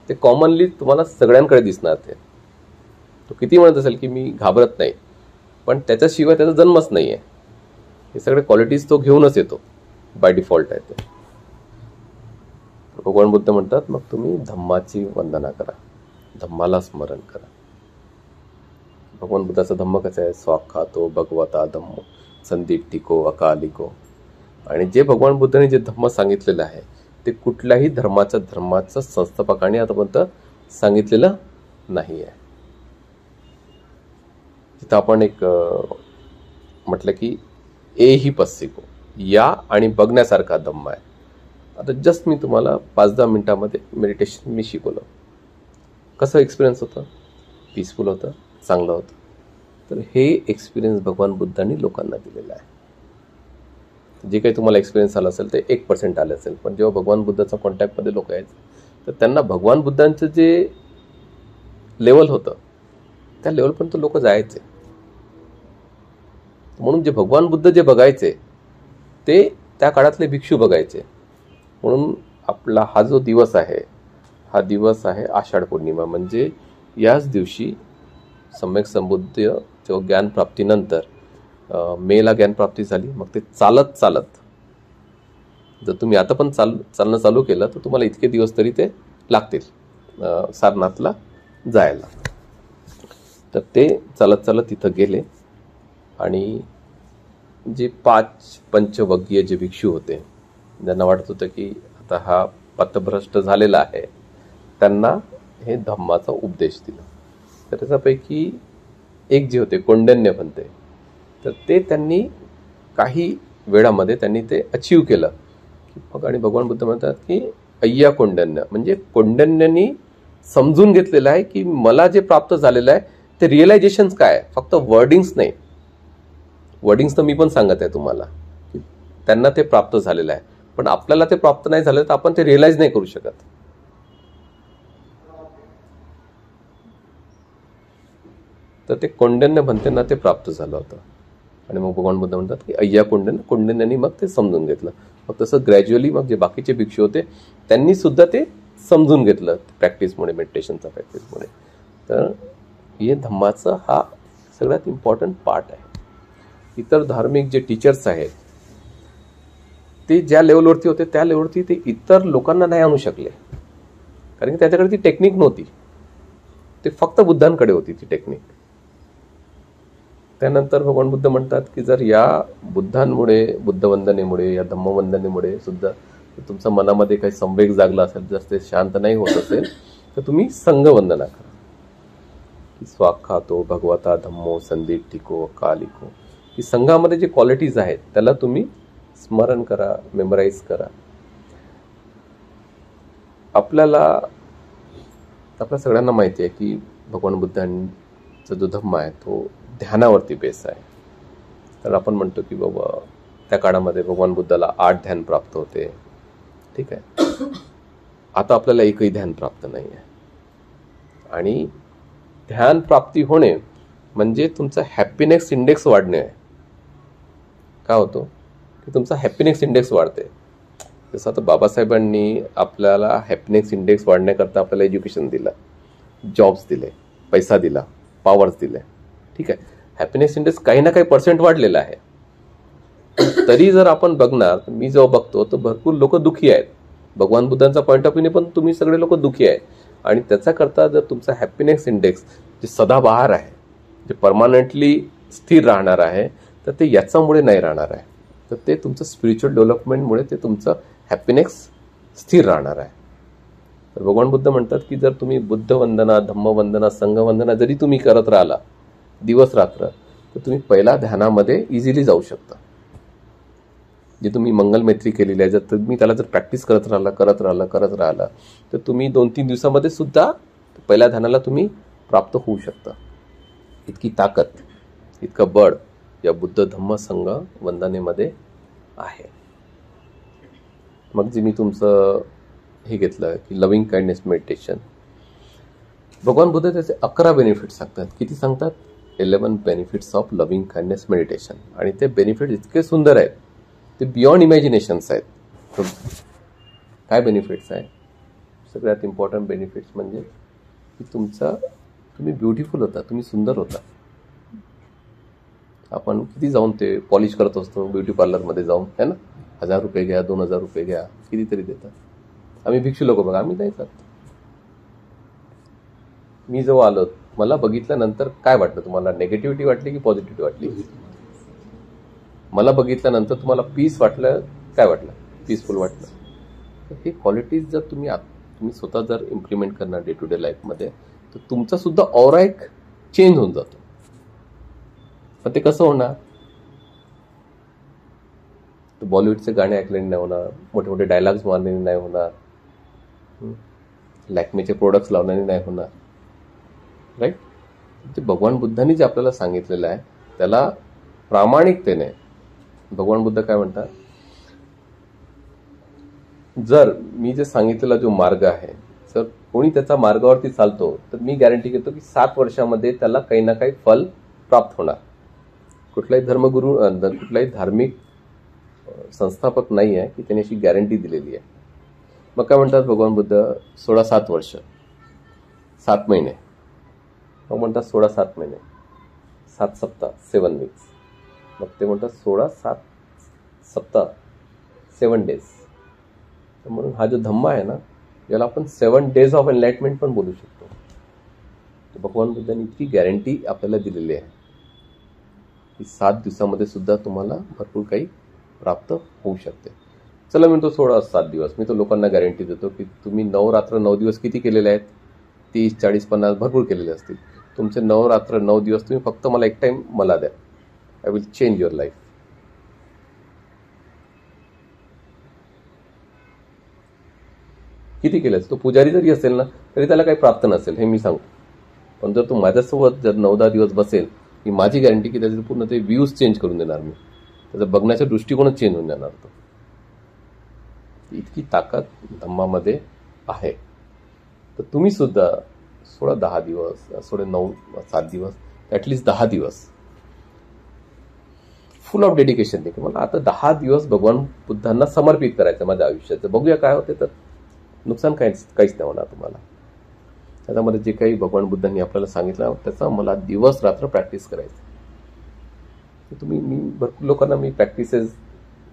ते कॉमनली तुम्हाला सगळ्यांकडे दिसणार. तो किती म्हणत असेल की मी घाबरत नाही, पण त्याच्याशिवाय त्याचा जन्मच नाही आहे. हे सगळे क्वालिटीज तो घेऊनच येतो, बाय डिफॉल्ट आहे ते. भगवान बुद्ध म्हणतात मग तुम्ही धम्माची वंदना करा, धम्माला स्मरण करा. भगवान बुद्धाचा धम्म कसा आहे? स्वाख्यातो भगवता धम्मो संदिट्ठिको अकालिको. आणि जे भगवान बुद्धांनी जे धम्म सांगितलेलं आहे ते कुठल्याही धर्माचं संस्थापकाने आतापर्यंत सांगितलेलं नाही आहे. तिथं आपण एक म्हटलं की ए ही पस्सिको, या आणि बघण्यासारखा धम्म आहे. आता जस्ट मी तुम्हाला 5-10 मिनिटामध्ये मेडिटेशन मी शिकवलं. कसं एक्सपिरियन्स होतं? पीसफुल होतं, चांगलं होतं. तर हे एक्सपिरियन्स भगवान बुद्धांनी लोकांना दिलेलं आहे. जे काही तुम्हाला एक्सपिरियन्स आला असेल ते 1% आले असेल, पण जेव्हा भगवान बुद्धाच्या कॉन्टॅक्टमध्ये लोक यायचे तर त्यांना भगवान बुद्धांचं जे लेवल होतं त्या लेवलपर्यंत लोक जायचे. म्हणून जे भगवान बुद्ध जे बघायचे ते त्या काळातले भिक्षू बघायचे. म्हणून आपला हा जो दिवस आहे, हा दिवस आहे आषाढ पौर्णिमा. म्हणजे याच दिवशी सम्यक संबुद्ध जेव्हा ज्ञानप्राप्तीनंतर मेला ज्ञानप्राप्ती झाली, मग ते चालत चालत जर तुम्ही आता पण चालणं चालू केलं तर तुम्हाला इतके दिवस तरी ते लागतील सारनाथला जायला. तर ते चालत चालत तिथं गेले आणि जे 5 पंचवग्गीय जे भिक्षू होते, ज्यांना वाटत होतं की आता हा पथभ्रष्ट झालेला आहे, त्यांना हे धम्माचा उपदेश दिला. तर त्याच्यापैकी एक जे होते कौंडिन्य पंथ, तर ते त्यांनी काही वेळामध्ये त्यांनी ते अचीव केलं की मग. आणि भगवान बुद्ध म्हणतात की अय्या कौंडिन्य, म्हणजे कौंडिन्यांनी समजून घेतलेलं आहे की मला जे प्राप्त झालेलं आहे ते रिअलायझेशन काय आहे, फक्त वर्डिंग्स नाही. वर्डिंग्स तर मी पण सांगत आहे तुम्हाला की त्यांना ते प्राप्त झालेलं आहे, पण आपल्याला ते प्राप्त नाही झालं तर आपण ते रिअलाइज नाही करू शकत. तर ते कौंडिन्य पंथांना ते प्राप्त झालं होतं. आणि मग भगवान बुद्ध म्हणतात की अय्या कौंडिन्यांनी मग ते समजून घेतलं. मग तसं ग्रॅज्युअली मग जे बाकीचे भिक्षू होते त्यांनी सुद्धा ते समजून घेतलं प्रॅक्टिसमुळे, मेडिटेशनचा प्रॅक्टिसमुळे. तर हे धम्माचा हा सगळ्यात इम्पॉर्टंट पार्ट आहे. इतर धार्मिक जे टीचर्स आहेत ते ज्या लेवलवरती होते त्या लेवलवरती ते इतर लोकांना नाही आणू शकले, कारण की त्याच्याकडे ती टेक्निक नव्हती. ते फक्त बुद्धांकडे होती ती टेक्निक. त्यानंतर भगवान बुद्ध म्हणतात की जर या बुद्धांमुळे, बुद्धवंदनेमुळे, या धम्मवंदनेमुळे सुद्धा तुमच्या मनामध्ये काही संवेग जागला असेल, जर ते शांत नाही होत असेल तर तुम्ही संघवंदना करा की स्वाख्यातो भगवता धम्मो संदिट्ठिको कालिको. की संघामध्ये जे क्वालिटीज आहेत त्याला तुम्ही स्मरण करा, मेमराईज करा. आपल्या सगळ्यांना माहिती आहे की भगवान बुद्धांचा जो धम्म आहे तो ध्यानावरती बेस आहे. तर आपण म्हणतो की बाबा त्या काळामध्ये भगवान बुद्धाला 8 ध्यान प्राप्त होते. ठीक आहे, आता आपल्याला एकही ध्यान प्राप्त नाही आहे. आणि ध्यान प्राप्ती होणे म्हणजे तुमचा हॅपीनेस इंडेक्स वाढणे आहे. काय होतो की तुमचा हॅपीनेस इंडेक्स वाढते. जसं आता बाबासाहेबांनी आपल्याला हॅपीनेस इंडेक्स वाढण्याकरता आपल्याला एज्युकेशन दिलं, जॉब्स दिले, पैसा दिला, पॉवर्स दिले. ठीक आहे, हॅपीनेस इंडेक्स काही ना काही पर्सेंट वाढलेला आहे. तरी जर आपण बघणार, मी जेव्हा बघतो तर भरपूर लोक दुःखी आहेत. भगवान बुद्धांचा पॉईंट ऑफ व्ह्यूने पण तुम्ही सगळे लोक दुःखी आहेत. आणि त्याच्याकरता जर तुमचा हॅपीनेस इंडेक्स जे सदाबहार आहे, जे परमानंटली स्थिर राहणार आहे, तर ते याच्यामुळे नाही राहणार आहे. तर ते तुमचं स्पिरिच्युअल डेव्हलपमेंटमुळे ते तुमचं हॅपीनेस स्थिर राहणार आहे. तर भगवान बुद्ध म्हणतात की जर तुम्ही बुद्धवंदना, धम्मवंदना, संघवंदना जरी तुम्ही करत राहिला दिवस रात्र, तर तुम्ही पहिल्या ध्यानामध्ये इझिली जाऊ शकता. जे तुम्ही मंगलमैत्री केलेली आहे, जर तुम्ही त्याला जर प्रॅक्टिस करत राहिला तर तुम्ही 2-3 दिवसामध्ये सुद्धा पहिल्या ध्यानाला तुम्ही प्राप्त होऊ शकता. इतकी ताकद, इतकं बळ या बुद्ध धम्म संघ वंदनेमध्ये आहे. मग जे मी तुमचं हे घेतलं की लव्हिंग काइंडनेस मेडिटेशन, भगवान बुद्ध त्याचे 11 बेनिफिट्स सांगतात. किती सांगतात? 11 benefits of loving kindness meditation. आणि ते बेनिफिट इतके सुंदर आहेत, ते बियॉन्ड इमॅजिनेशन्स आहेत. तर काय बेनिफिट्स आहे? सगळ्यात इम्पॉर्टंट बेनिफिट्स म्हणजे की तुम्ही ब्युटिफुल होता, तुम्ही सुंदर होता. आपण किती जाऊन ते पॉलिश करत असतो ब्युटी पार्लरमध्ये जाऊन, है ना. 1000 रुपये घ्या, 2000 रुपये घ्या, कितीतरी देतात. आम्ही भिक्षू लोक बघा, आम्ही नाही जात. मी जेव्हा आलो, मला बघितल्यानंतर काय वाटलं तुम्हाला? नेगेटिव्हिटी वाटली की पॉझिटिव्हिटी वाटली? मला बघितल्यानंतर तुम्हाला पीस वाटलं, काय वाटलं? पीसफुल वाटलं. तर हे क्वालिटीज जर तुम्ही स्वतः जर इम्प्लिमेंट करणार डे टू डे लाईफमध्ये, तर तुमचा सुद्धा ऑरा एक चेंज होऊन जातो. पण ते कसं होणार? बॉलिवूडचे गाणे ऐकल्याने नाही होणार, मोठे मोठे डायलॉग्स मारल्याने नाही होणार, लॅक्मेचे प्रोडक्ट्स लावण्याने नाही होणार. राईट? जे भगवान बुद्धांनी जे आपल्याला सांगितलेलं आहे त्याला प्रामाणिकतेने भगवान बुद्ध काय म्हणतात? जर मी जे सांगितलेला जो मार्ग आहे, जर कोणी त्याचा मार्गावरती चालतो, तर मी गॅरंटी घेतो की 7 वर्षामध्ये त्याला काही ना काही फल प्राप्त होणार. कुठलाही धर्मगुरू, कुठलाही धार्मिक संस्थापक नाही आहे की त्यांनी अशी गॅरंटी दिलेली आहे. मग काय म्हणतात भगवान बुद्ध? 16-7 वर्ष, 7 महिने. मग म्हणतात 16-7 महिने, 7 सप्ताह, 7 वीक्स. मग ते म्हणतात 16-7 सप्ताह, 7 डेज. तर म्हणून हा जो धम्म आहे ना, याला आपण 7 डेज ऑफ एनलाइटमेंट पण बोलू शकतो. तर भगवान बुद्धांनी इतकी गॅरंटी आपल्याला दिलेली आहे की 7 दिवसामध्ये सुद्धा तुम्हाला भरपूर काही प्राप्त होऊ शकते. चला, मी तो 16-7 दिवस, मी तो लोकांना गॅरंटी देतो की तुम्ही 9 रात्र 9 दिवस किती केलेले आहेत? 30, 40, 50 भरपूर केलेले असतील. तुमचे 9 रात्र 9 दिवस तुम्ही फक्त मला एक टाइम मला द्या. I will change your life. किती केलं? तो पुजारी जरी असेल ना तरी त्याला काही प्राप्त नसेल, हे मी सांगतो. पण जर तो माझ्यासोबत जर 9-10 दिवस बसेल, ही माझी गॅरंटी की त्याचे पूर्ण ते व्ह्यूज चेंज करून देणार मी. त्याचा बघण्याचा दृष्टिकोनच चेंज होऊन जाणार. तो इतकी ताकद धम्मामध्ये आहे. तर तुम्ही सुद्धा 16-10 दिवस, 9-7 दिवस, ॲटलिस्ट 10 दिवस फुल ऑफ डेडिकेशन देखील मला आता 10 दिवस भगवान बुद्धांना समर्पित करायचं माझ्या आयुष्याचं. बघूया काय होते. तर नुकसान काहीच नाही होणार तुम्हाला. त्याच्यामध्ये जे काही भगवान बुद्धांनी आपल्याला सांगितलं त्याचा मला दिवस रात्र प्रॅक्टिस करायचं. तुम्ही मी भरपूर लोकांना मी प्रॅक्टिसेस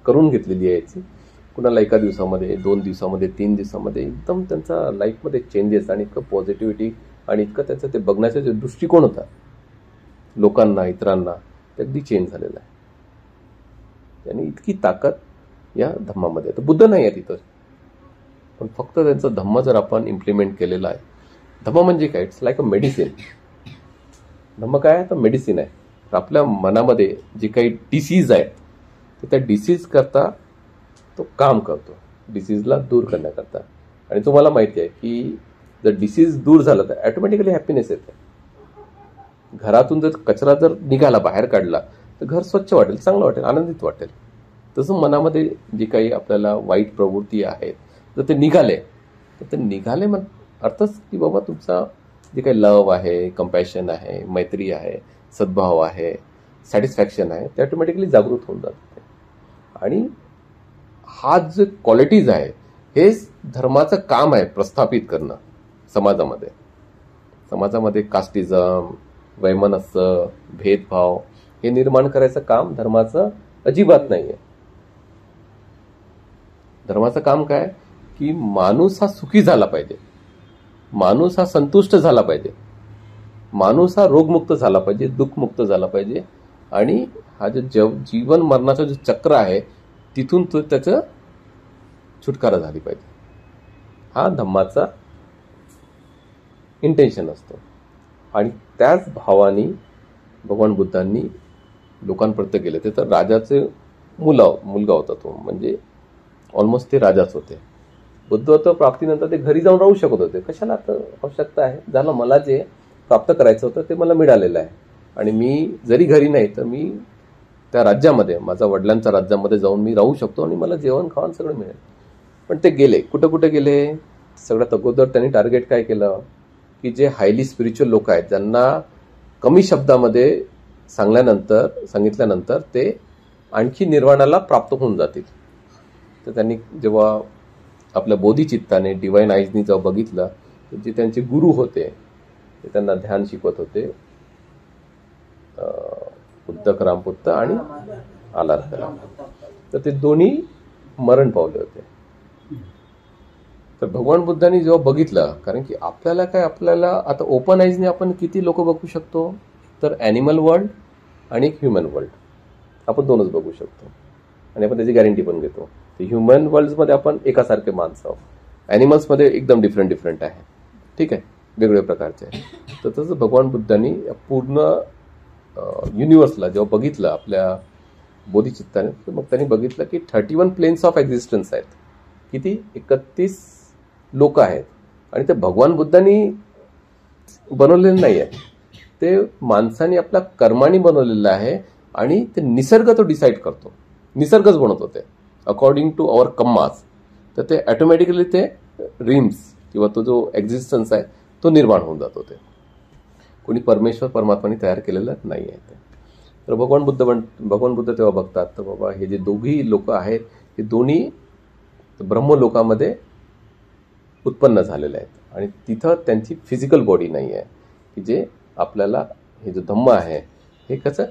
करून घेतलेली आहे याची. कुणाला 1 दिवसामध्ये, 2 दिवसामध्ये, 3 दिवसामध्ये एकदम त्यांचा लाईफमध्ये चेंजेस आणि इतकं पॉझिटिव्हिटी आणि इतकं त्याचं ते बघण्याचा जो दृष्टिकोन होता लोकांना, इतरांना, ते अगदी चेंज झालेलं आहे. आणि इतकी ताकद या धम्मामध्ये. तर बुद्ध नाही आहे तिथं, पण फक्त त्यांचं धम्म जर आपण इम्प्लिमेंट केलेलं आहे. धम्म म्हणजे काय? It's like a medicine. Dhamma काय आहे? तर मेडिसिन आहे. तर आपल्या मनामध्ये जे काही डिसीज आहेत तर त्या डिसीज करता तो काम करतो, डिसीजला दूर करण्याकरता. आणि तुम्हाला माहिती आहे की जर डिसीज दूर झाला तर ॲटोमॅटिकली हॅपीनेस येते. घरातून जर कचरा जर निघाला, बाहेर काढला, तर घर स्वच्छ वाटेल, चांगलं वाटेल, आनंदित वाटेल. तसं मनामध्ये जे काही आपल्याला वाईट प्रवृत्ती आहेत जर ते निघाले तर ते निघाले मग अर्थच की बाबा तुमचा जे काही लव आहे, कंपॅशन आहे, मैत्री आहे, सद्भाव आहे, सॅटिस्फॅक्शन आहे, ते ऑटोमॅटिकली जागृत होऊन जाते. आणि हा जे क्वालिटीज आहे हेच धर्माचं काम आहे प्रस्थापित करणं समाजामध्ये. समाजामध्ये कास्टिझम, वैमनस्य, भेदभाव हे निर्माण करायचं काम धर्माचं अजिबात नाही आहे. धर्माचं काम काय की माणूस हा सुखी झाला पाहिजे, माणूस हा संतुष्ट झाला पाहिजे, माणूस हा रोगमुक्त झाला पाहिजे, दुःखमुक्त झाला पाहिजे. आणि हा जो जीवन मरणाचं जो चक्र आहे तिथून तो त्याचं छुटकारा झाली पाहिजे. हा धम्माचा इंटेन्शन असतो. आणि त्याच भावाने भगवान बुद्धांनी लोकांपर्यंत गेले. ते तर राजाचे मुलगा होता तो, म्हणजे ऑलमोस्ट ते राजाच होते. बुद्धत्व प्राप्तीनंतर ते घरी जाऊन राहू शकत होते. कशाला आता आवश्यकता आहे? झालं, मला जे प्राप्त करायचं होतं ते मला मिळालेलं आहे. आणि मी जरी घरी नाही तर मी त्या राज्यामध्ये, माझ्या वडिलांच्या राज्यामध्ये जाऊन मी राहू शकतो आणि मला जेवण खावण सगळं मिळेल. पण ते गेले. कुठं गेले? सगळ्यात अगोदर त्यांनी टार्गेट काय केलं की जे हायली स्पिरिच्युअल लोक आहेत ज्यांना कमी शब्दामध्ये सांगितल्यानंतर ते आणखी निर्वाणाला प्राप्त होऊन जातील. तर त्यांनी जेव्हा आपल्या बोधिचित्ताने, डिवाइन आईजनी जेव्हा बघितलं तर जे त्यांचे गुरु होते ते त्यांना ध्यान शिकवत होते, उद्धक रामपुत्त आणि आलारकराम. तर ते दोन्ही मरण पावले होते. तर भगवान बुद्धांनी जेव्हा बघितलं, कारण की आपल्याला आता ओपन आईजने आपण किती लोक बघू शकतो? तर ॲनिमल वर्ल्ड आणि एक ह्युमन वर्ल्ड, आपण दोनच बघू शकतो. आणि आपण त्याची गॅरंटी पण घेतो. ह्युमन वर्ल्डमध्ये आपण एकासारखे माणसं आहोत, ॲनिमल्समध्ये एकदम डिफरंट आहे. ठीक आहे, वेगवेगळ्या प्रकारचे आहे. तर तसं भगवान बुद्धांनी पूर्ण युनिव्हर्सला जेव्हा बघितलं आपल्या बोधिचित्ताने, तर मग त्यांनी बघितलं की 31 प्लेन्स ऑफ एक्झिस्टन्स आहेत. किती? 31 लोक आहेत. आणि ते भगवान बुद्धांनी बनवलेलं नाही आहे, ते माणसाने आपल्या कर्माने बनवलेलं आहे. आणि ते निसर्ग तो डिसाईड करतो, निसर्गच बनवतो ते अकॉर्डिंग टू अवर कर्मास. तर ते ऑटोमॅटिकली ते रिम्स किंवा तो जो एक्झिस्टन्स आहे तो निर्माण होऊन जातो. ते कोणी परमात्माने तयार केलेलं नाही आहे. तर भगवान बुद्ध तेव्हा बघतात तर बाबा हे जे दोघी लोक आहेत हे दोन्ही ब्रह्मलोकामध्ये उत्पन्न झालेले आहेत. आणि तिथं त्यांची फिजिकल बॉडी नाही आहे की जे आपल्याला हे जो धम्म आहे हे कसं,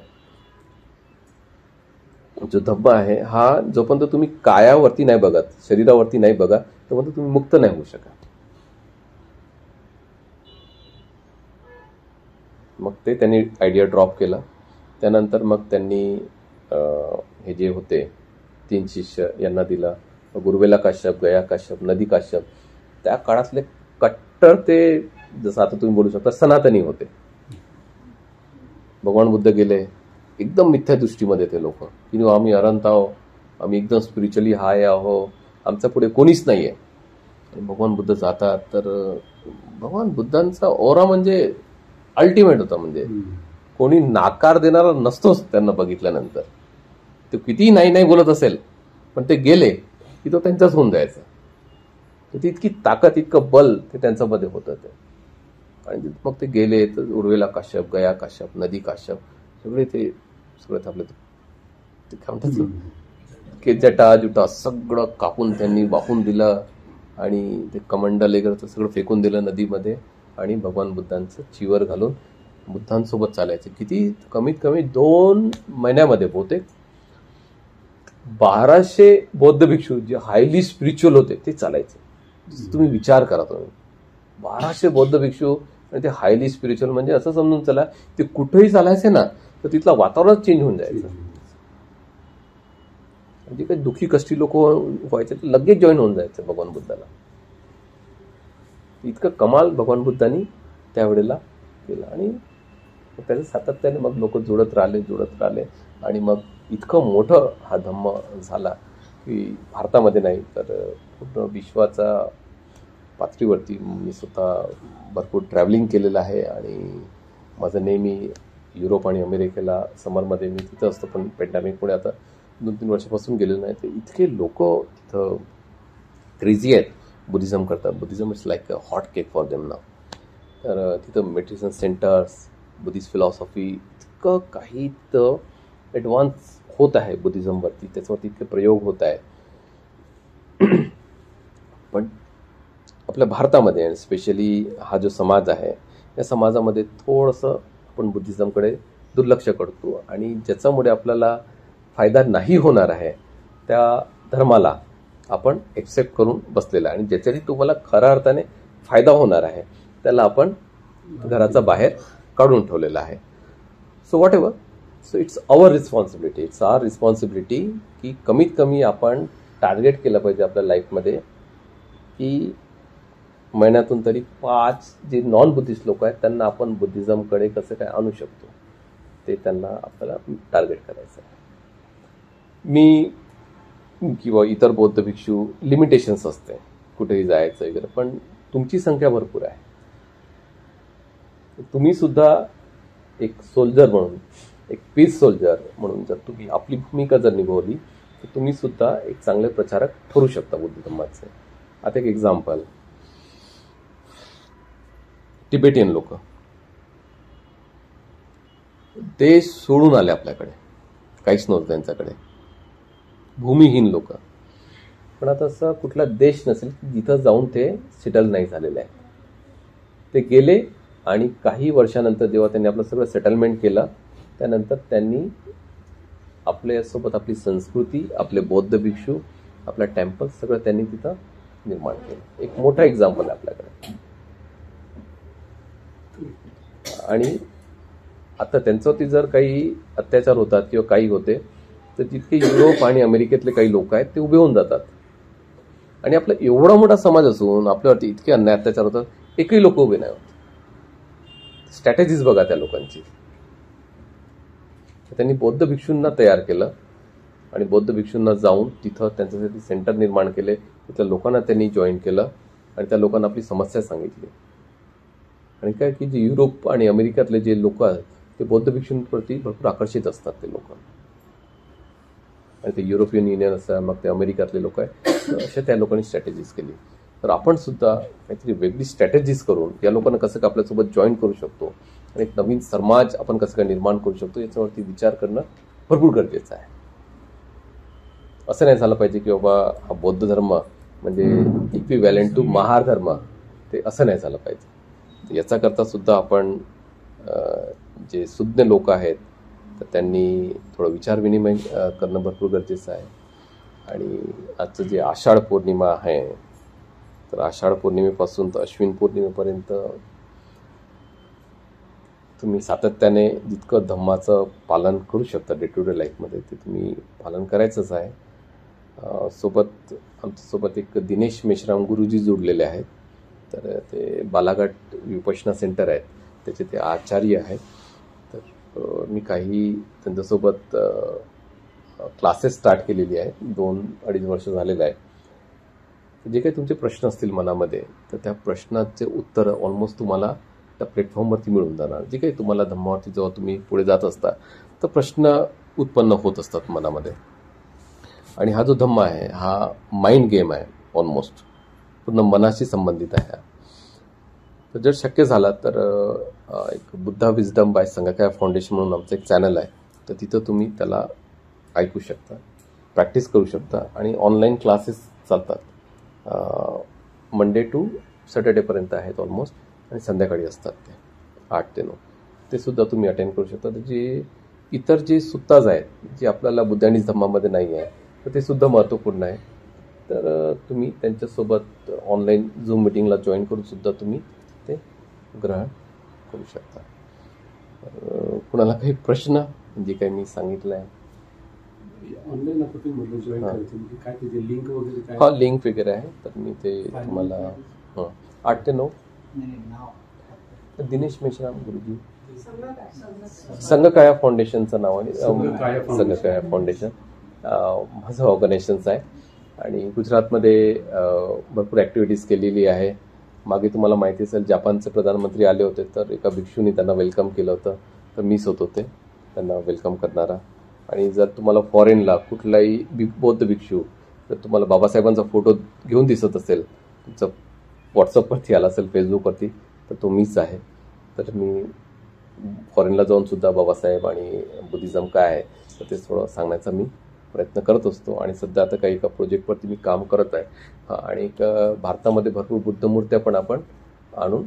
जो धम्म आहे हा जोपर्यंत तुम्ही कायावरती नाही बघत, शरीरावरती नाही बघा, तोपर्यंत तुम्ही मुक्त नाही होऊ शकत. मग ते त्यांनी आयडिया ड्रॉप केला. त्यानंतर मग त्यांनी हे जे होते 3 शिष्य यांना दिला. गुरुवेला काश्यप, गया काश्यप, नदी काश्यप, त्या काळातले कट्टर ते जसं आता तुम्ही बोलू शकता सनातनी होते. भगवान बुद्ध गेले, एकदम मिथ्या दृष्टीमध्ये ते लोक की आम्ही अनंत आहो, आम्ही एकदम स्पिरिच्युअली हाय आहो, आमच्या पुढे कोणीच नाही आहे. आणि भगवान बुद्ध जातात तर भगवान बुद्धांचा ओरा म्हणजे अल्टिमेट होता. म्हणजे कोणी नाकार देणारा नसतोच त्यांना बघितल्यानंतर. ते कितीही नाही नाही बोलत असेल पण ते गेले की तो त्यांचाच होऊन जायचा. तर ती इतकी ताकद, इतकं बल ते त्यांच्यामध्ये होतं ते. आणि मग ते गेले तर उर्वेला काश्यप, गया काश्यप, नदी काश्यप सगळे आपले ते काय म्हणतात की जटा जुटा सगळं कापून त्यांनी वाहून दिलं आणि ते कमंडल वगैरे सगळं फेकून दिलं नदीमध्ये. आणि भगवान बुद्धांचं चिवर घालून बुद्धांसोबत चालायचे. किती कमीत कमी 2 महिन्यामध्ये बहुतेक 1200 बौद्ध भिक्षू जे हायली स्पिरिच्युअल होते ते चालायचे. तुम्ही विचार करा, तुम्ही 1200 बौद्ध भिक्षू आणि ते हायली स्पिरिच्युअल म्हणजे असं समजून चला ते कुठेही चालायचे ना तर तिथलं वातावरण चेंज होऊन जायचं. म्हणजे काही दुःखी कष्टी लोक व्हायचे ते लगेच जॉईन होऊन जायचे भगवान बुद्धाला. इतकं कमाल भगवान बुद्धांनी त्यावेळेला केलं. आणि त्याच्या सातत्याने मग लोक जुळत राहिले आणि मग इतकं मोठं हा धम्म झाला की भारतामध्ये नाही तर पूर्ण विश्वाचा पातळीवरती. मी स्वतः भरपूर ट्रॅव्हलिंग केलेलं आहे आणि माझं नेहमी युरोप आणि अमेरिकेला समरमध्ये मी तिथं असतो. पण पॅन्डेमिकमुळे आता 2-3 वर्षापासून गेलेलो नाही. तर इतके लोक तिथं क्रेझी आहेत, बुद्धिझम करतात. Buddhism is like a hot cake for them now. तर तिथं मेडिटेशन सेंटर्स, बुद्धिस्ट फिलॉसॉफी इतकं काही तर ॲडव्हान्स होत आहे बुद्धिझमवरती, त्याच्यावरती इतके प्रयोग होत आहेत. पण आपल्या भारतामध्ये आणि स्पेशली हा जो समाज आहे या समाजामध्ये थोडंसं आपण बुद्धिझमकडे दुर्लक्ष करतो आणि ज्याच्यामुळे आपल्याला फायदा नाही होणार आहे त्या धर्माला आपण एक्सेप्ट करून बसलेला आहे. आणि ज्याच्याने तुम्हाला खऱ्या अर्थाने फायदा होणार आहे त्याला आपण घराचा बाहेर काढून ठेवलेला आहे. So whatever, so it's our responsibility, it's our responsibility की कमीत कमी आपण टार्गेट केलं पाहिजे आपल्या लाईफमध्ये की महिन्यातून तरी 5 जे नॉन बुद्धिस्ट लोक आहेत त्यांना आपण बुद्धिझमकडे कसं काय आणू शकतो ते त्यांना आपल्याला टार्गेट करायचं आहे. मी किंवा इतर बौद्ध भिक्षू लिमिटेशन्स असते कुठेही जायचं वगैरे, पण तुमची संख्या भरपूर आहे. तुम्ही सुद्धा एक सोल्जर म्हणून, एक पीस सोल्जर म्हणून जर तुम्ही आपली भूमिका जर निभावली तर तुम्ही सुद्धा एक चांगले प्रचारक ठरू शकता बुद्ध धर्माचे. आता एक एक्झाम्पल, तिबेटियन लोक देश सोडून आले आपल्याकडे, काहीच नव्हतं त्यांच्याकडे, भूमिहीन लोक. पण आता असं कुठला देश नसेल जिथं जाऊन ते सेटल नाही झालेले आहेत. ते गेले आणि काही वर्षानंतर जेव्हा त्यांनी आपलं सगळं सेटलमेंट केलं त्यानंतर त्यांनी आपल्यासोबत आपली संस्कृती, आपले बौद्ध भिक्षू, आपला टेम्पल सगळं त्यांनी तिथं निर्माण केलं. एक मोठा एक्झाम्पल आहे आपल्याकडे. आणि आता त्यांच्यावरती जर काही अत्याचार होतात किंवा काही होते तर तितके युरोप आणि अमेरिकेतले काही लोक आहेत ते उभे होऊन जातात. आणि आपला एवढा मोठा समाज असून आपल्यावरती इतके अन्याय अत्याचार होतात, एकही लोक उभे नाही होत. स्ट्रॅटेजीज बघा त्या लोकांची. त्यांनी बौद्ध भिक्षूंना तयार केलं आणि बौद्ध भिक्षूंना जाऊन तिथं त्यांच्यासाठी सेंटर निर्माण केले. तिथल्या लोकांना त्यांनी जॉईन केलं आणि त्या लोकांना आपली समस्या सांगितली. आणि काय की जे युरोप आणि अमेरिकेतले जे लोक आहेत ते बौद्ध भिक्षूंप्रती भरपूर आकर्षित असतात ते लोक. आणि ते युरोपियन युनियन असतात, मग ते अमेरिकेतले लोक आहेत, अशा त्या लोकांनी स्ट्रॅटेजीज केली. तर आपण सुद्धा काहीतरी वेगळी स्ट्रॅटेजीज करून या लोकांना कसं काय आपल्यासोबत जॉईन करू शकतो आणि एक नवीन समाज आपण कसं काय निर्माण करू शकतो याच्यावरती विचार करणं भरपूर गरजेचं आहे. असं नाही झालं पाहिजे की बाबा हा बौद्ध धर्म म्हणजे इक्विव्हॅलंट टू महार धर्म, ते असं नाही झालं पाहिजे. याच्याकरता सुद्धा आपण जे सुज्ञ लोक आहेत तर त्यांनी थोडं विचार विनिमय करणं भरपूर गरजेचं आहे. आणि आजचं जे आषाढ पौर्णिमा आहे तर आषाढ पौर्णिमेपासून तर अश्विन पौर्णिमेपर्यंत तुम्ही सातत्याने जितकं धम्माचं पालन करू शकता डे टू डे लाईफमध्ये ते तुम्ही पालन करायचंच आहे. आमच्यासोबत एक दिनेश मेश्राम गुरुजी जोडलेले आहेत. तर ते बालाघाट विपश्यना सेंटर आहेत, त्याचे ते आचार्य आहेत. तर मी काही त्यांच्यासोबत क्लासेस स्टार्ट केलेली आहेत, 2-2.5 वर्ष झालेलं आहे. जे काही तुमचे प्रश्न असतील मनामध्ये, तर त्या प्रश्नाचे उत्तर ऑलमोस्ट तुम्हाला त्या प्लॅटफॉर्मवरती मिळून जाणार. जे काही तुम्हाला धम्मावरती जेव्हा तुम्ही पुढे जात असता तर प्रश्न उत्पन्न होत असतात मनामध्ये. आणि हा जो धम्मा आहे हा माइंड गेम आहे, ऑलमोस्ट पूर्ण मनाशी संबंधित आहे. तर जर शक्य झाला तर एक बुद्धा विजडम बाय संगकाया फाउंडेशन म्हणून आमचं एक चॅनल आहे, तर तिथं तुम्ही त्याला ऐकू शकता, प्रॅक्टिस करू शकता. आणि ऑनलाईन क्लासेस चालतात, मंडे टू सॅटर्डेपर्यंत आहेत ऑलमोस्ट, आणि संध्याकाळी असतात ते 8 ते 9. ते सुद्धा तुम्ही अटेंड करू शकता. तर जे इतर जे सुत्ताज आहेत जे आपल्याला बुद्धाणीज धम्मामध्ये नाही आहे, तर ते सुद्धा महत्त्वपूर्ण आहे. तर तुम्ही त्यांच्यासोबत ऑनलाईन झूम मिटिंगला जॉईन करून सुद्धा तुम्ही ते ग्रहण करू शकता. कुणाला काही प्रश्न जे काही मी सांगितलं आहे?
ऑनलाईन आपण तुम्ही म्हटलं जॉईन करायचं म्हणजे काय त्याचे लिंक वगैरे काय?
हा, लिंक वगैरे आहे, तर मी ते तुम्हाला 8 ते 9. दिनेश मेश्राम गुरुजी, संगकाया फाउंडेशनचं नाव आहे, संगकाया फाउंडेशन माझं ऑर्गनायझेशनचं आहे. आणि गुजरातमध्ये भरपूर ॲक्टिव्हिटीज केलेली आहे. मागे तुम्हाला माहिती असेल जपानचे प्रधानमंत्री आले होते, तर एका भिक्षूंनी त्यांना वेलकम केलं होतं, तर मीच होत होते त्यांना वेलकम करणारा. आणि जर तुम्हाला फॉरेनला कुठलाही बौद्ध भिक्षू जर तुम्हाला बाबासाहेबांचा फोटो घेऊन दिसत असेल, तुमचं व्हॉट्सअपवरती आला असेल, फेसबुकवरती, तर तो मीच आहे. तर मी फॉरेनला जाऊन सुद्धा बाबासाहेब आणि बुद्धिझम काय आहे तर ते थोडं सांगण्याचा मी प्रयत्न करत असतो. आणि सध्या आता काही एका प्रोजेक्टवरती मी काम करत आहे. आणि भारतामध्ये भरपूर बुद्धमूर्त्या पण आपण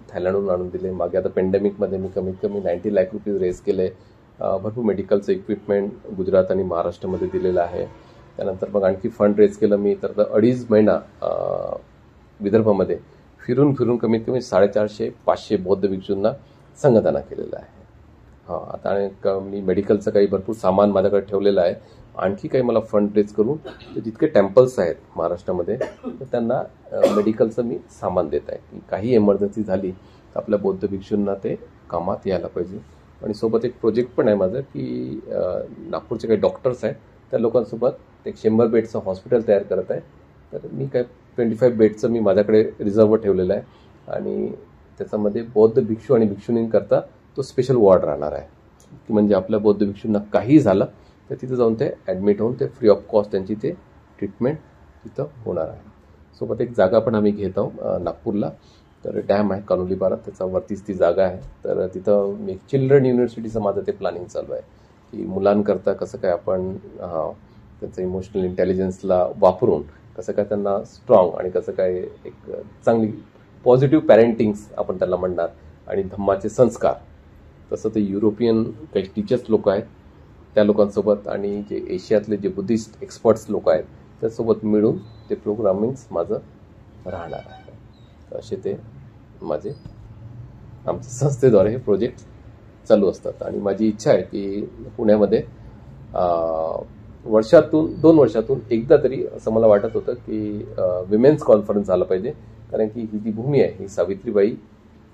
थायलंडहून आणून दिले. मागे आता पेंडेमिकमध्ये मी कमीत कमी 90 लाख रुपये रेज केले. भरपूर मेडिकलचं इक्विपमेंट गुजरात आणि महाराष्ट्रामध्ये दिलेलं आहे. त्यानंतर मग आणखी फंड रेज केलं मी, तर 2.5 महिना विदर्भामध्ये फिरून कमीत कमी 450-500 बौद्ध भिक्षूंना संगदाना केलेला आहे. आता मी मेडिकलचं काही भरपूर सामान माझ्याकडे ठेवलेलं आहे. आणखी काही मला फंड रेज करून ते जितके टेम्पल्स आहेत महाराष्ट्रामध्ये तर त्यांना मेडिकलचं मी सामान देत आहे, की काही इमर्जन्सी झाली तर आपल्या बौद्ध भिक्षूंना ते कामात यायला पाहिजे. आणि सोबत एक प्रोजेक्ट पण आहे माझं, की नागपूरचे काही डॉक्टर्स आहेत त्या लोकांसोबत एक 100 बेडचं हॉस्पिटल तयार करत आहे. तर मी काय 25 बेडचं मी माझ्याकडे रिझर्व ठेवलेलं आहे. आणि त्याच्यामध्ये बौद्ध भिक्षू आणि भिक्षुणींकरता तो स्पेशल वॉर्ड राहणार आहे, की म्हणजे आपल्या बौद्ध भिक्षूंना काही झालं तर तिथं जाऊन ते ॲडमिट होऊन ते फ्री ऑफ कॉस्ट त्यांची ते ट्रीटमेंट तिथं होणार आहे. सोबत एक जागा पण आम्ही घेत आहोत नागपूरला. तर डॅम आहे कानोली पारात, त्याच्यावरतीच ती जागा आहे. तर तिथं एक चिल्ड्रन युनिव्हर्सिटीचं माझं ते प्लॅनिंग चालू आहे, की मुलांकरता कसं काय आपण त्यांचं इमोशनल इंटेलिजन्सला वापरून कसं काय त्यांना स्ट्रॉंग आणि कसं काय एक चांगली पॉझिटिव्ह पॅरेंटिंग्स आपण त्यांना म्हणणार, आणि धम्माचे संस्कार. तसं ते युरोपियन काही टीचर्स लोक आहेत त्या लोकांसोबत आणि जे एशियातले जे बुद्धिस्ट एक्सपर्ट्स लोक आहेत त्यासोबत मिळून ते प्रोग्रामिंग्स माझं राहणार आहे. तर असे ते माझे आमच्या संस्थेद्वारे हे प्रोजेक्ट चालू असतात. आणि माझी इच्छा आहे की पुण्यामध्ये 2 वर्षातून एकदा तरी असं मला वाटत होतं की विमेन्स कॉन्फरन्स झाला पाहिजे, कारण की ही जी भूमी आहे ही सावित्रीबाई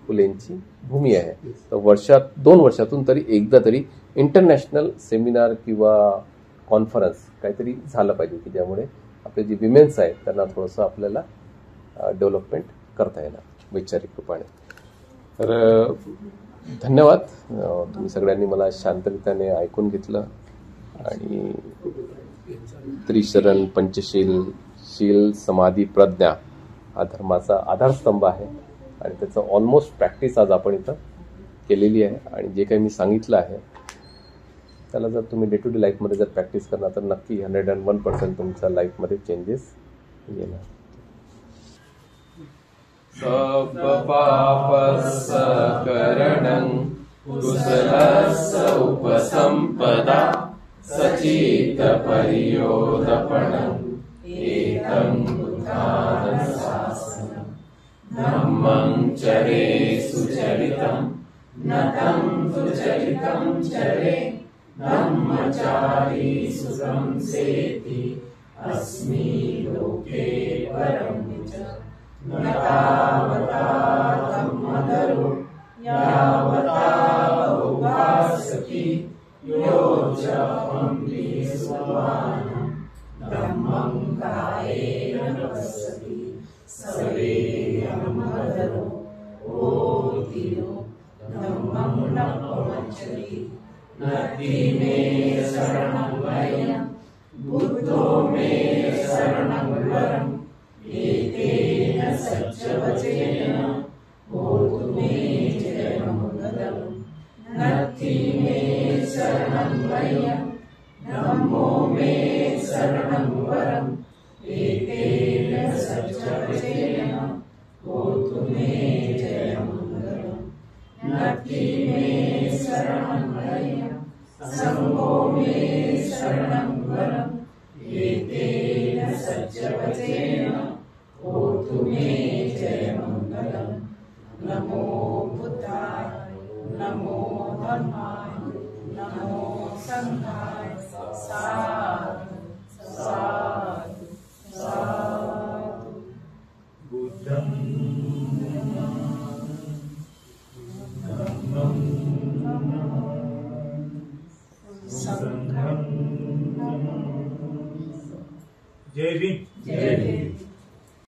फुलेंची भूमी आहे. तर 2 वर्षातून तरी एकदा तरी इंटरनॅशनल सेमिनार किंवा कॉन्फरन्स काहीतरी झालं पाहिजे, की ज्यामुळे आपले जे विमेन्स आहेत त्यांना थोडंसं आपल्याला डेव्हलपमेंट करता येणार वैचारिक रूपाने. तर धन्यवाद, तुम्ही सगळ्यांनी मला शांतरित्याने ऐकून घेतलं. आणि त्रिशरण, पंचशील, शील, समाधी, प्रज्ञा हा धर्माचा आधारस्तंभ आहे. आणि त्याचं ऑलमोस्ट प्रॅक्टिस आज आपण इथं केलेली आहे. आणि जे काही मी सांगितलं आहे त्याला जर तुम्ही डे टू डे लाईफमध्ये जर प्रॅक्टिस करणार तर नक्की 101% तुमच्या लाईफमध्ये चेंजेस येणार. सब पापस्सकरणं कुशलस्य उपसंपदा सचित परियोदपणं एतं बुद्धानुशासनं धम्मं चरे सुचरितं नतं सुचरितं चरे धम्मचारी सुखं सेति अस्मि लोके परं च
तावता तन्मदरो यावता उपासति यो च हन्ति स्वाहानं धम्मं कायेन पश्यति सवेयमदरो ओतियो धम्मं न प्रवचति नत्थि मे शरणं वयं बुद्धो मे शरणं वरम् एतेन सच्चवचेन होतु मे जयमङ्गलम् नत्थि मे शरणं वयं धम्मो मे शरणं वरम् एतेन सच्चवचेन होतु मे जयमङ्गलम् नत्थि मे शरणं वयं संघो मे शरणं वरम् एतेन सच्चवचेन होतु मे जयमङ्गलम् नमो बुद्धाय नमो धर्माय नमो संघाय साधु साधु साधु बुद्धं धम्मं संघं
जय भीम।
जय भीम।